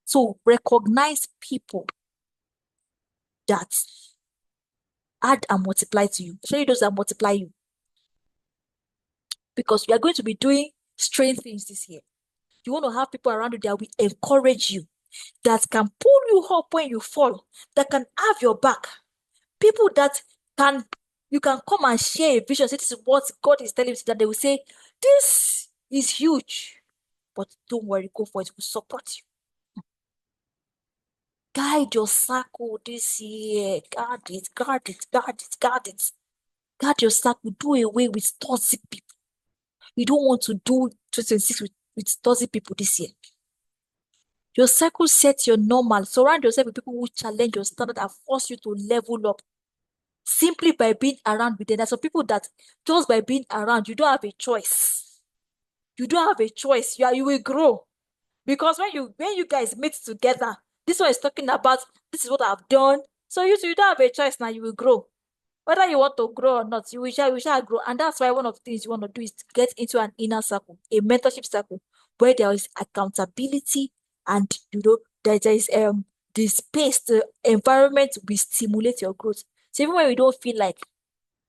So recognize people that add and multiply to you, especially those that multiply you. Because we are going to be doing strange things this year. You want to have people around you that will encourage you, that can pull you up when you fall, that can have your back. People that you can come and share a vision. Say, this is what God is telling you, that they will say, this is huge, but don't worry, go for it. We'll support you. Guide your circle this year. Guard it, guard it, guard it, guard it. Guard your circle. Do away with toxic people. You don't want to do 2026 with toxic people this year. Your circle sets your normal. Surround yourself with people who challenge your standard and force you to level up simply by being around with them. There's some people that just by being around, you don't have a choice. You don't have a choice. You will grow. Because when you guys meet together, this one is talking about this is what I've done. So you don't have a choice now, you will grow. Whether you want to grow or not, you shall grow. And that's why one of the things you want to do is to get into an inner circle, a mentorship circle, where there is accountability and there is the space, the environment will stimulate your growth. So even when you don't feel like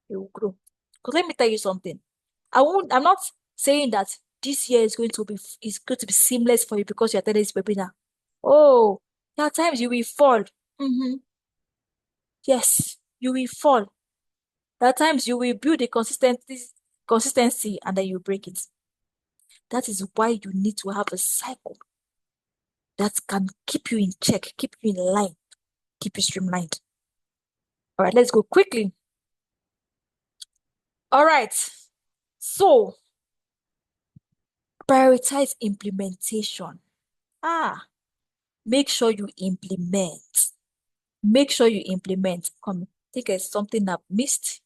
you will grow. Because let me tell you something. I'm not saying that this year is going to be seamless for you because you're attending this webinar. Oh, there are times you will fall. Yes, you will fall. There are times you will build a consistency and then you break it. That is why you need to have a cycle that can keep you in check, keep you in line, keep you streamlined. All right, let's go quickly. All right. So, prioritize implementation. Make sure you implement. Make sure you implement. Come, I think it's something I've missed.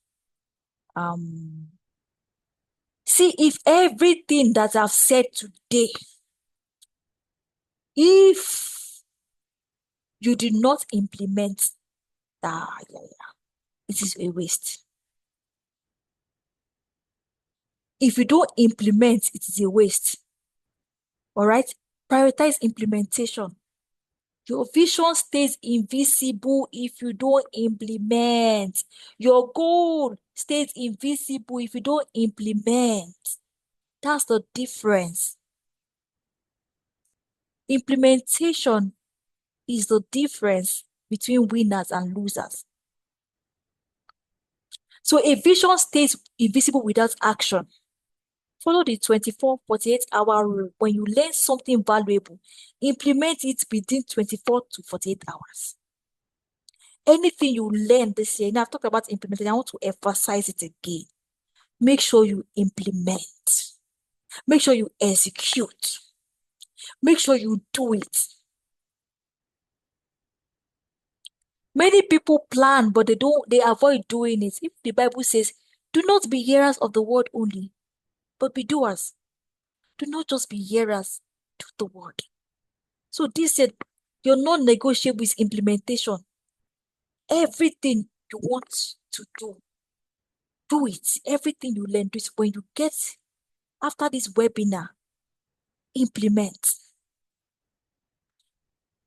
See if everything that I've said today, if you did not implement, it is a waste. If you don't implement, it is a waste. All right? Prioritize implementation. Your vision stays invisible if you don't implement. Your goal stays invisible if you don't implement. That's the difference. Implementation is the difference between winners and losers. So a vision stays invisible without action. Follow the 24-48 hour rule. When you learn something valuable, implement it within 24 to 48 hours. Anything you learn this year, now I've talked about implementing, I want to emphasize it again. Make sure you implement. Make sure you execute. Make sure you do it. Many people plan, but they avoid doing it. If the Bible says, do not be hearers of the word only, but be doers. Do not just be hearers, do the word. So this said, your non-negotiable is implementation. Everything you want to do it. Everything you learn, do it. When you get after this webinar, implement.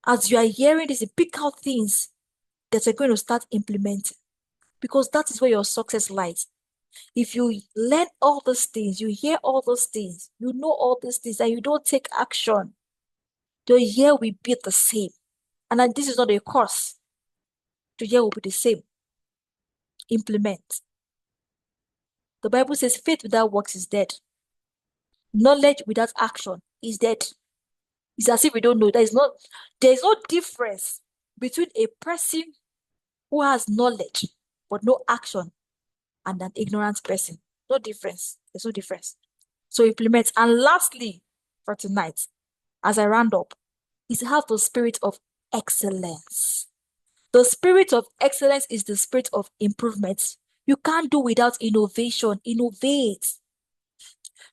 As you are hearing this, pick out things that you're going to start implementing, because that is where your success lies. If you learn all those things, you hear all those things, you know all these things, and you don't take action, the year will be the same. And this is not a curse. to year will be the same. Implement. The Bible says faith without works is dead. Knowledge without action is dead. It's as if we don't know. There's no difference between a person who has knowledge but no action and an ignorant person. No difference. There's no difference. So implement. And lastly, for tonight, as I round up, is have the spirit of excellence. The spirit of excellence is the spirit of improvement. You can't do without innovation. Innovate.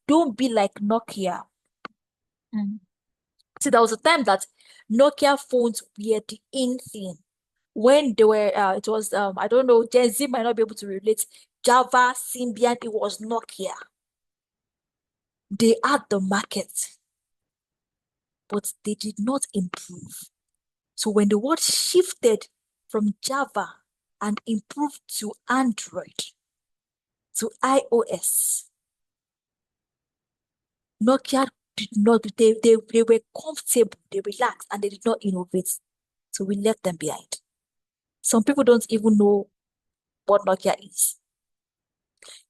Don't be like Nokia. See, there was a time that Nokia phones were the in thing. When they were, it was, I don't know, Gen Z might not be able to relate. Java, Symbian, it was Nokia. They had the market, but they did not improve. So when the world shifted from Java and improved to Android, to iOS, Nokia did not, they were comfortable, they relaxed, and they did not innovate. So we left them behind. Some people don't even know what Nokia is.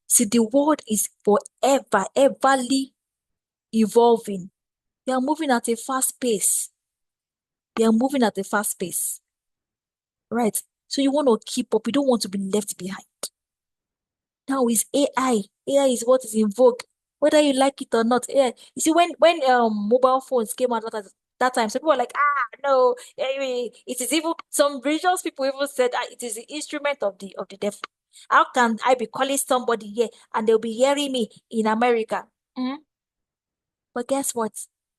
See, the world is forever, everly evolving. They are moving at a fast pace. They are moving at a fast pace. Right? So you want to keep up. You don't want to be left behind. Now is AI. AI is what is in vogue. Whether you like it or not. AI. You see, when mobile phones came out that time, some people were like, no, anyway, it is even some religious people even said it is the instrument of the devil. How can I be calling somebody here and they'll be hearing me in America? But guess what?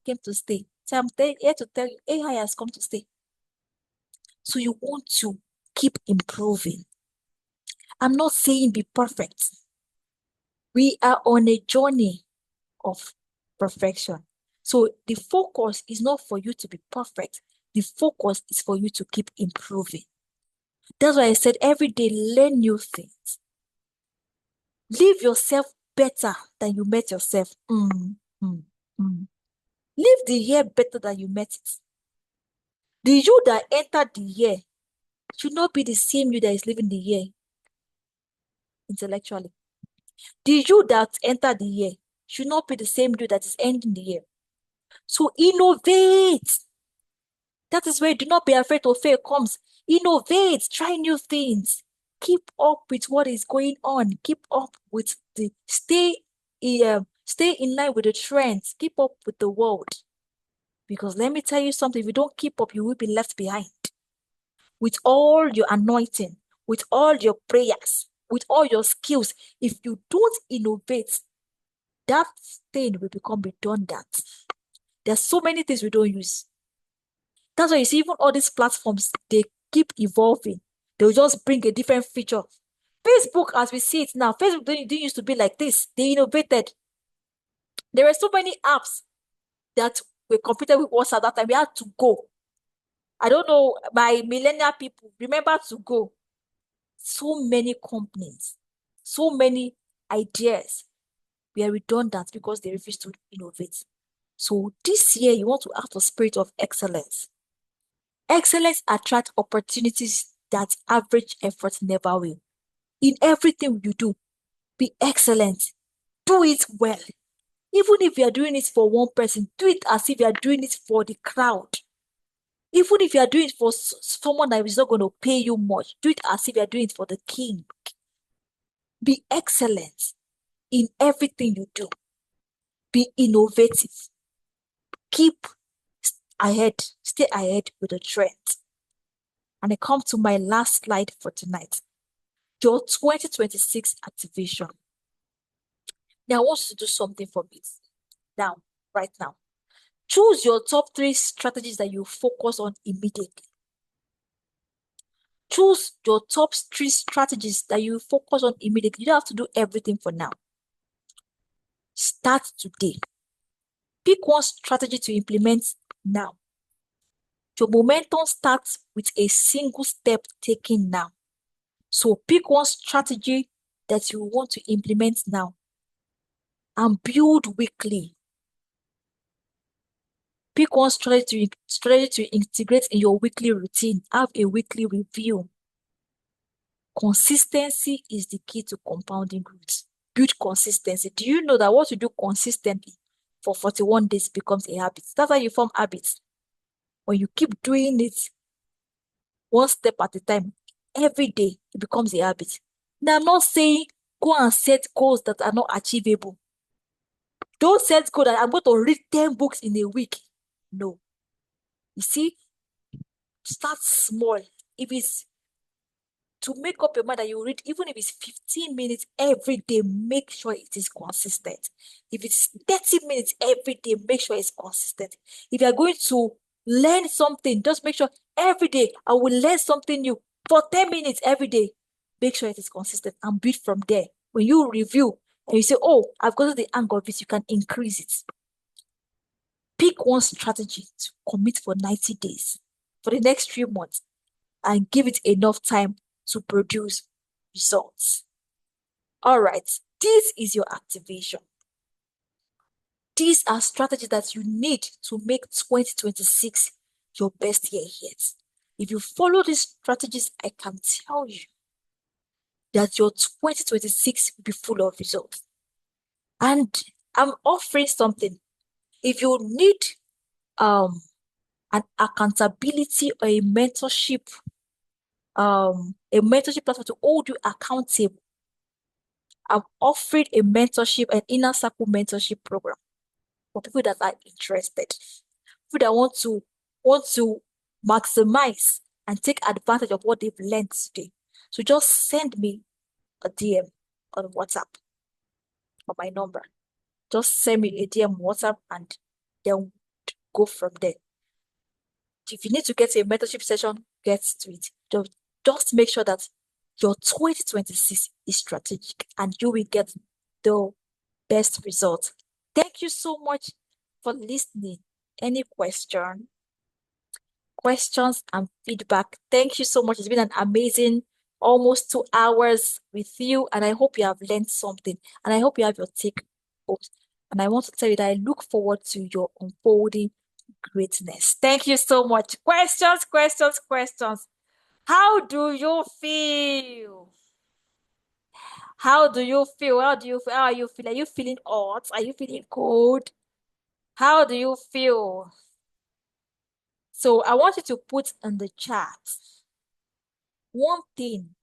Came to stay. So I'm here to tell you, AI has come to stay. So you want to keep improving. I'm not saying be perfect. We are on a journey of perfection. So the focus is not for you to be perfect. The focus is for you to keep improving. That's why I said every day, learn new things. Live yourself better than you met yourself. Live the year better than you met it. The you that entered the year should not be the same you that is living the year intellectually. The you that entered the year should not be the same you that is ending the year. So innovate. That is where do not be afraid of fail comes. Innovate, try new things. Keep up with what is going on. Keep up with stay in line with the trends. Keep up with the world. Because let me tell you something, if you don't keep up, you will be left behind. With all your anointing, with all your prayers, with all your skills, if you don't innovate, that thing will become redundant. There's so many things we don't use. That's why you see even all these platforms, they keep evolving. They'll just bring a different feature. Facebook, as we see it now, Facebook didn't used to be like this. They innovated. There were so many apps that were competing with WhatsApp that time. We had to go. I don't know, my millennial people, remember to go. So many companies, so many ideas were redundant because they refused to innovate. So this year, you want to have the spirit of excellence. Excellence attracts opportunities that average effort never will. In everything you do, be excellent. Do it well. Even if you are doing it for one person, do it as if you are doing it for the crowd. Even if you are doing it for someone that is not going to pay you much, do it as if you are doing it for the king. Be excellent in everything you do. Be innovative. Keep ahead, stay ahead with the trend. And I come to my last slide for tonight. Your 2026 activation. Now, I want you to do something for me. Now, right now. Choose your top 3 strategies that you focus on immediately. Choose your top 3 strategies that you focus on immediately. You don't have to do everything for now. Start today. Pick one strategy to implement now. Your momentum starts with a single step taken now. So pick one strategy that you want to implement now and build weekly. Pick one strategy to integrate in your weekly routine. Have a weekly review. Consistency is the key to compounding growth. Build consistency. Do you know that what you do consistently for 41 days becomes a habit? That's how you form habits. When you keep doing it one step at a time, every day, it becomes a habit. Now, I'm not saying go and set goals that are not achievable. Don't set goals that I'm going to read 10 books in a week. No. You see, start small. If it's to make up your mind that you read, even if it's 15 minutes every day, make sure it is consistent. If it's 30 minutes every day, make sure it's consistent. If you're going to learn something, just make sure every day I will learn something new for 10 minutes every day. Make sure it is consistent and build from there. When you review and you say, oh, I've gotten the hang of it, you can increase it. Pick one strategy to commit for 90 days for the next 3 months and give it enough time to produce results. All right, this is your activation. These are strategies that you need to make 2026 your best year yet. If you follow these strategies, I can tell you that your 2026 will be full of results. And I'm offering something. If you need an accountability or a mentorship platform to hold you accountable, I'm offering a mentorship, an inner circle mentorship program for people that are interested, people that want to maximize and take advantage of what they've learned today. So just send me a DM on WhatsApp or my number. Just send me a DM on WhatsApp and then go from there. If you need to get to a mentorship session, get to it. Just make sure that your 2026 is strategic and you will get the best result. Thank you so much for listening. Any questions and feedback? Thank you so much. It's been an amazing almost 2 hours with you, and I hope you have learned something, and I hope you have your take home. And I want to tell you that I look forward to your unfolding greatness. Thank you so much. Questions. How do you feel? How do you feel? How do you feel? How are you feeling? Are you feeling hot? Are you feeling cold? How do you feel? So I want you to put in the chat one thing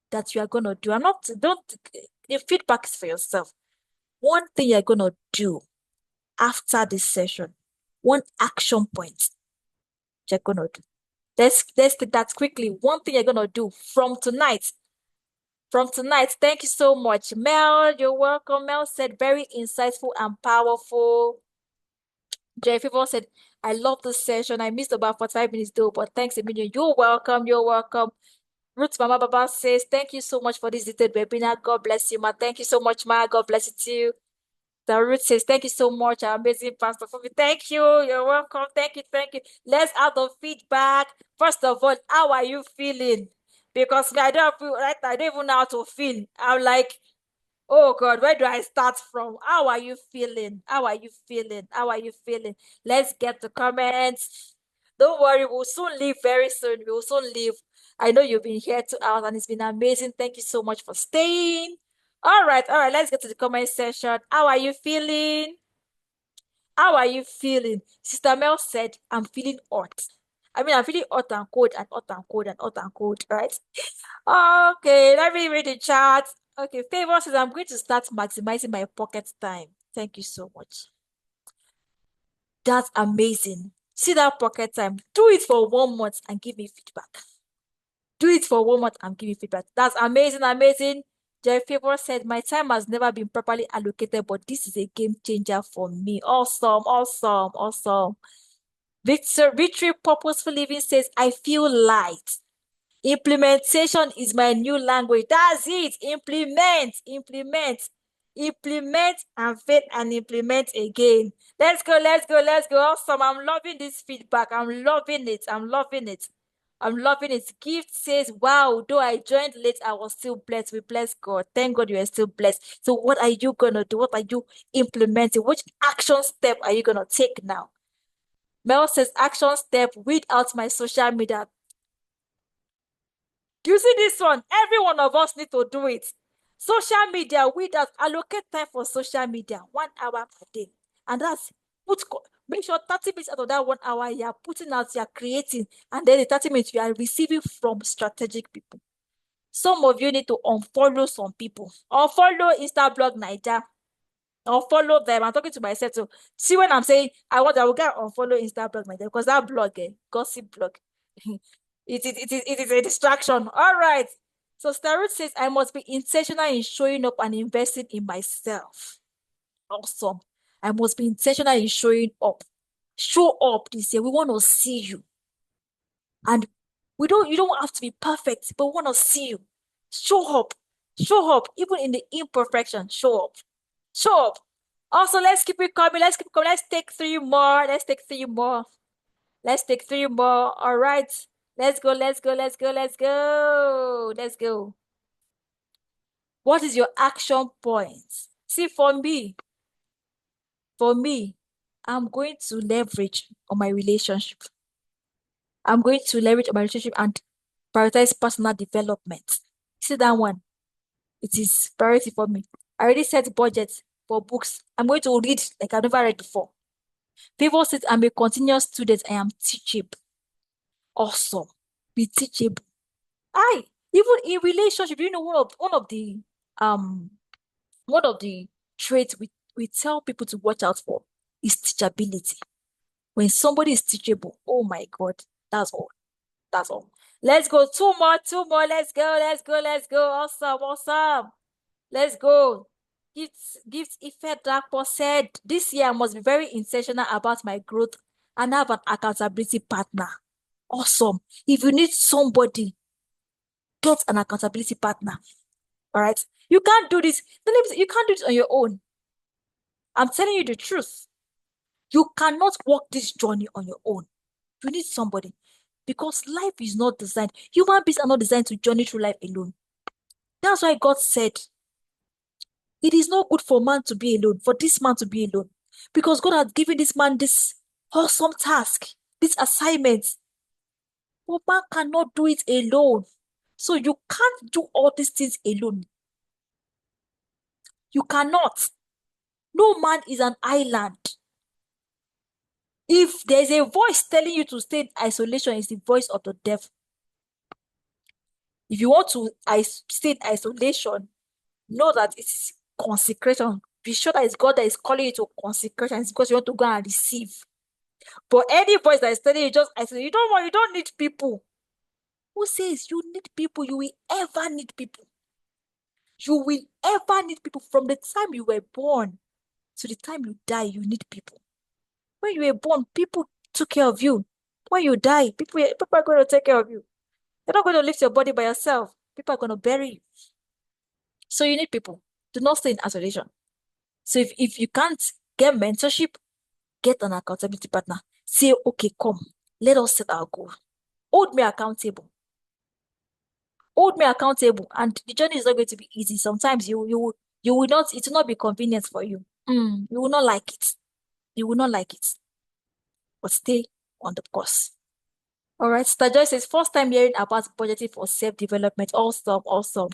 that you are gonna do. The feedback is for yourself. One thing you're gonna do after this session. One action point you're gonna do. Let's take that quickly. One thing you're gonna do from tonight. Thank you so much. Mel, you're welcome. Mel said very insightful and powerful. Jerry Favor said, I love this session. I missed about 45 minutes though, but thanks a million. You're welcome. Ruth Mama Baba says, thank you so much for this detailed webinar. God bless you, ma. Thank you so much, ma. God bless you too. The Ruth says, thank you so much, our amazing Pastor Fubi. Thank you. You're welcome. Thank you. Let's add the feedback. First of all, how are you feeling? Because I don't feel right. I don't even know how to feel. I'm like, oh God, where do I start from? How are you feeling? Let's get the comments. Don't worry, we'll soon leave very soon. We'll soon leave. I know you've been here 2 hours and it's been amazing. Thank you so much for staying. All right, let's get to the comment section. How are you feeling? Sister Mel said, I'm feeling hot. I'm feeling hot and cold and hot and cold and hot and cold, right? Okay, let me read the chat. Okay, Favor says, I'm going to start maximizing my pocket time. Thank you so much. That's amazing. See that pocket time. Do it for 1 month and give me feedback. That's amazing. Jerry Favor said, my time has never been properly allocated, but this is a game changer for me. Awesome. Victory Purposeful Living says, I feel light. Implementation is my new language. That's it. Implement and faith and implement again. Let's go. Awesome. I'm loving this feedback. I'm loving it. Gift says, wow, though I joined late, I was still blessed. We bless God. Thank God you are still blessed. So what are you going to do? What are you implementing? Which action step are you going to take now? Mel says, action step, weed out my social media. You see this one? Every one of us need to do it. Social media, we that allocate time for social media, 1 hour per day. And that's make sure 30 minutes out of that 1 hour you are putting out, you are creating, and then the 30 minutes you are receiving from strategic people. Some of you need to unfollow some people. Unfollow Instablog Niger. Unfollow them. I'm talking to myself. So see when I'm saying I will get unfollow Instablog Niger because that blog, gossip blog. It is a distraction. All right. So Starut says I must be intentional in showing up and investing in myself. Awesome. I must be intentional in showing up. Show up this year. We want to see you. And you don't have to be perfect, but we want to see you. Show up. Show up. Even in the imperfection, show up. Show up. Also, let's keep it coming. Let's keep it coming. Let's take 3 more. Let's take 3 more. Let's take 3 more. All right. Let's go. Let's go. Let's go. Let's go. Let's go. What is your action point? See, for me, I'm going to leverage on my relationship. I'm going to leverage on my relationship and prioritize personal development. See that one? It is priority for me. I already set budget for books. I'm going to read like I've never read before. People says I'm a continuous student. I am teachable. Awesome. Be teachable. I even in relationship, you know, um one of the traits we tell people to watch out for is teachability. When somebody is teachable, oh my God, that's all. That's all. Let's go. 2 more, 2 more. Let's go. Let's go. Let's go. Awesome. Awesome. Let's go. Gifts Effect Darkpo said, this year I must be very intentional about my growth and have an accountability partner. Awesome. If you need somebody, get an accountability partner. All right. You can't do this. You can't do it on your own. I'm telling you the truth. You cannot walk this journey on your own. You need somebody because life is not designed. Human beings are not designed to journey through life alone. That's why God said, it is not good for man to be alone, for this man to be alone. Because God has given this man this awesome task, this assignment. But man cannot do it alone. So you can't do all these things alone. You cannot. No man is an island. If there's a voice telling you to stay in isolation, it's the voice of the devil. If you want to stay in isolation, know that it's consecration. Be sure that it's God that is calling you to consecration. It's because you want to go and receive. But any voice that is telling you just isolate, you don't need people. Who says you need people? You will ever need people. You will ever need people. From the time you were born to the time you die, you need people. When you were born, people took care of you. When you die, people are going to take care of you. They're not going to lift your body by yourself. People are going to bury you. So you need people. Do not stay in isolation. So if you can't get mentorship, get an accountability partner. Say, okay, come, let us set our goal. Hold me accountable. Hold me accountable. And the journey is not going to be easy. Sometimes you will not, it will not be convenient for you. You will not like it. You will not like it. But stay on the course. All right. Star Joy says, first time hearing about budgeting for self-development. Awesome, awesome.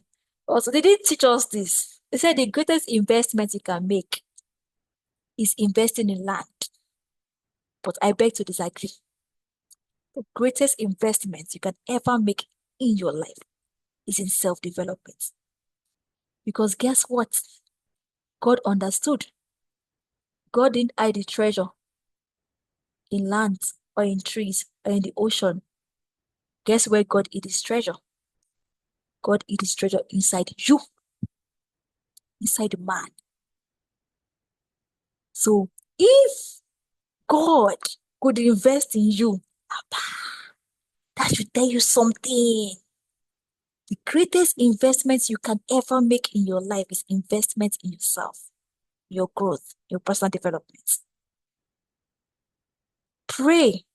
Also, they didn't teach us this. They said the greatest investment you can make is investing in land. But I beg to disagree. The greatest investment you can ever make in your life is in self-development. Because guess what? God understood. God didn't hide the treasure in land or in trees or in the ocean. Guess where God hid his treasure? God hid his treasure inside you, inside the man. So if God could invest in you, that should tell you something. The greatest investment you can ever make in your life is investment in yourself, your growth, your personal development. Pray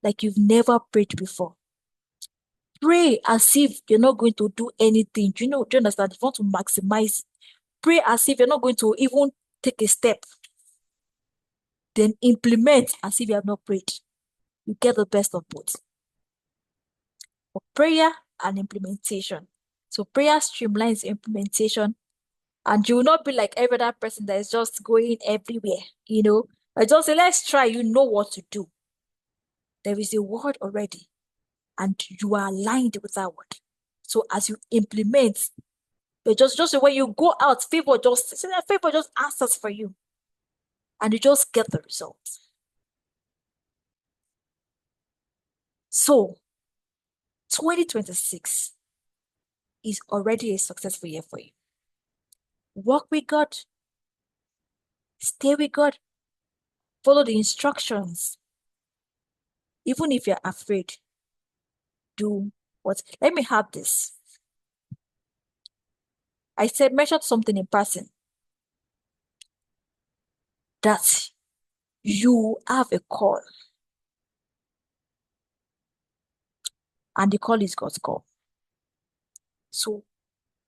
like you've never prayed before. Pray as if you're not going to do anything. Do you understand? If you want to maximize, pray as if you're not going to even take a step. Then implement as if you have not prayed. You get the best of both. For prayer and implementation. So prayer streamlines implementation, and you will not be like every other person that is just going everywhere, I just say, let's try, what to do. There is a word already, and you are aligned with that word. So as you implement, just when you go out, favor just answers for you, and you just get the results. So 2026 is already a successful year for you. Work with God, stay with God, follow the instructions. Even if you're afraid, do what? Let me have this. I said, mention something in person that you have a call, and the call is God's call. So,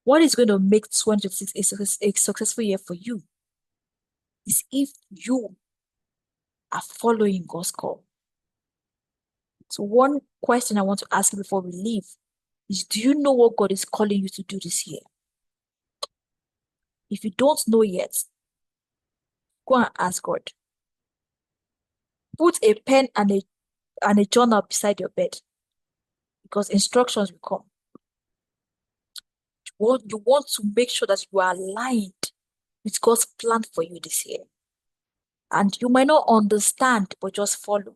what is going to make 2026 a successful year for you is if you are following God's call. So, one question I want to ask you before we leave is, do you know what God is calling you to do this year? If you don't know yet, go and ask God. Put a pen and a journal beside your bed, because instructions will come. You want to make sure that you are aligned with God's plan for you this year. And you might not understand, but just follow.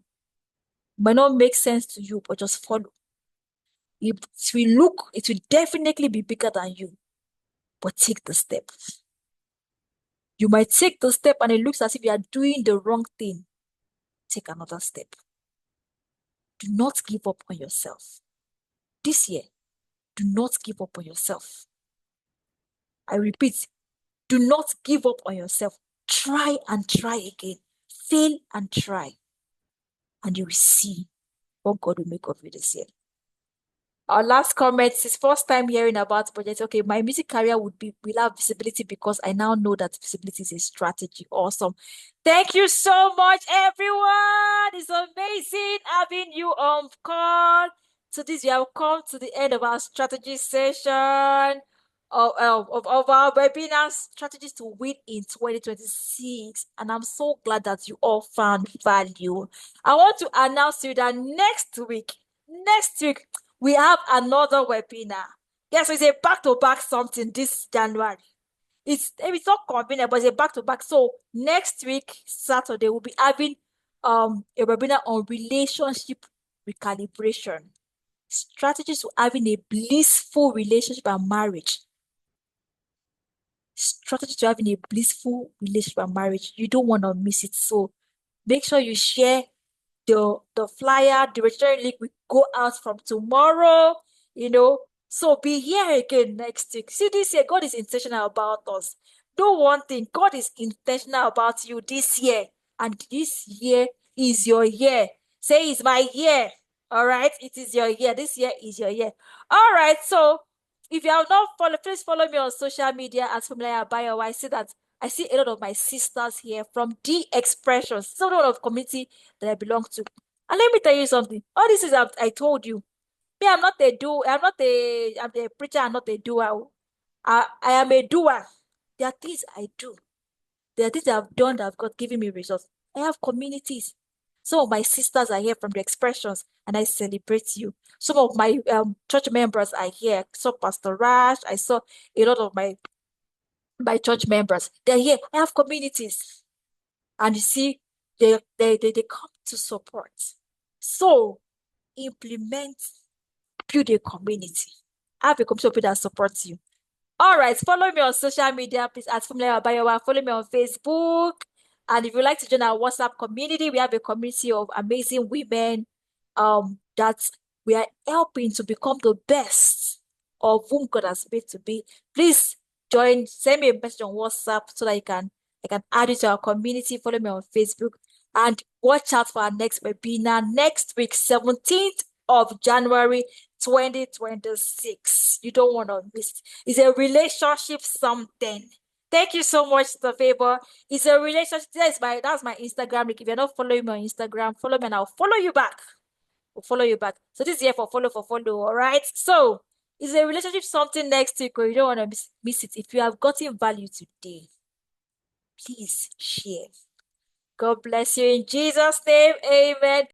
It might not make sense to you, but just follow. It will definitely be bigger than you, but take the step. You might take the step and it looks as if you are doing the wrong thing. Take another step. Do not give up on yourself. This year, do not give up on yourself. I repeat, do not give up on yourself. Try and try again. Fail and try. And you will see what God will make of you this year. Our last comment is first time hearing about projects. Okay, my music career will have visibility because I now know that visibility is a strategy. Awesome. Thank you so much, everyone. It's amazing having you on call. So we have come to the end of our strategy session of our webinar, strategies to win in 2026. And I'm so glad that you all found value. I want to announce to you that next week, we have another webinar. Yes, so it's a back-to-back something this January. It's not convenient, but it's a back-to-back. So next week, Saturday, we'll be having a webinar on relationship recalibration. Strategies to having a blissful relationship and marriage. Strategy to having a blissful relationship and marriage. You don't want to miss it. So make sure you share the flyer. The registration link will go out from tomorrow, So be here again next week. See, this year, God is intentional about us. Do one thing, God is intentional about you this year. And this year is your year. Say, it's my year. All right? It is your year. This year is your year. All right. So if you have not followed, please follow me on social media as Familiar Bio. I see a lot of my sisters here from the Expressions, some sort of community that I belong to. And let me tell you something. All this is I told you. Me, I'm a preacher, I'm not a doer. I am a doer. There are things I do. There are things I've done that have got given me results. I have communities. Some of my sisters are here from the Expressions, and I celebrate you. Some of my church members are here. I saw Pastor Rash. I saw a lot of my church members. They're here. I have communities. And you see, they come to support. So implement, build a community. Have a community of people that supports you. All right, follow me on social media, please, at Familiar Bayowa. Follow me on Facebook. And if you'd like to join our WhatsApp community, we have a community of amazing women that we are helping to become the best of whom God has made to be. Please join, send me a message on WhatsApp so that I can add you to our community. Follow me on Facebook and watch out for our next webinar next week, 17th of January 2026. You don't want to miss it. It's a relationship something. Thank you so much, the favor. It's a relationship. That's my Instagram link. If you're not following me on Instagram, follow me and I'll follow you back. We'll follow you back. So this is here for follow, all right? So is a relationship something next week or you don't want to miss it? If you have gotten value today, please share. God bless you in Jesus' name. Amen.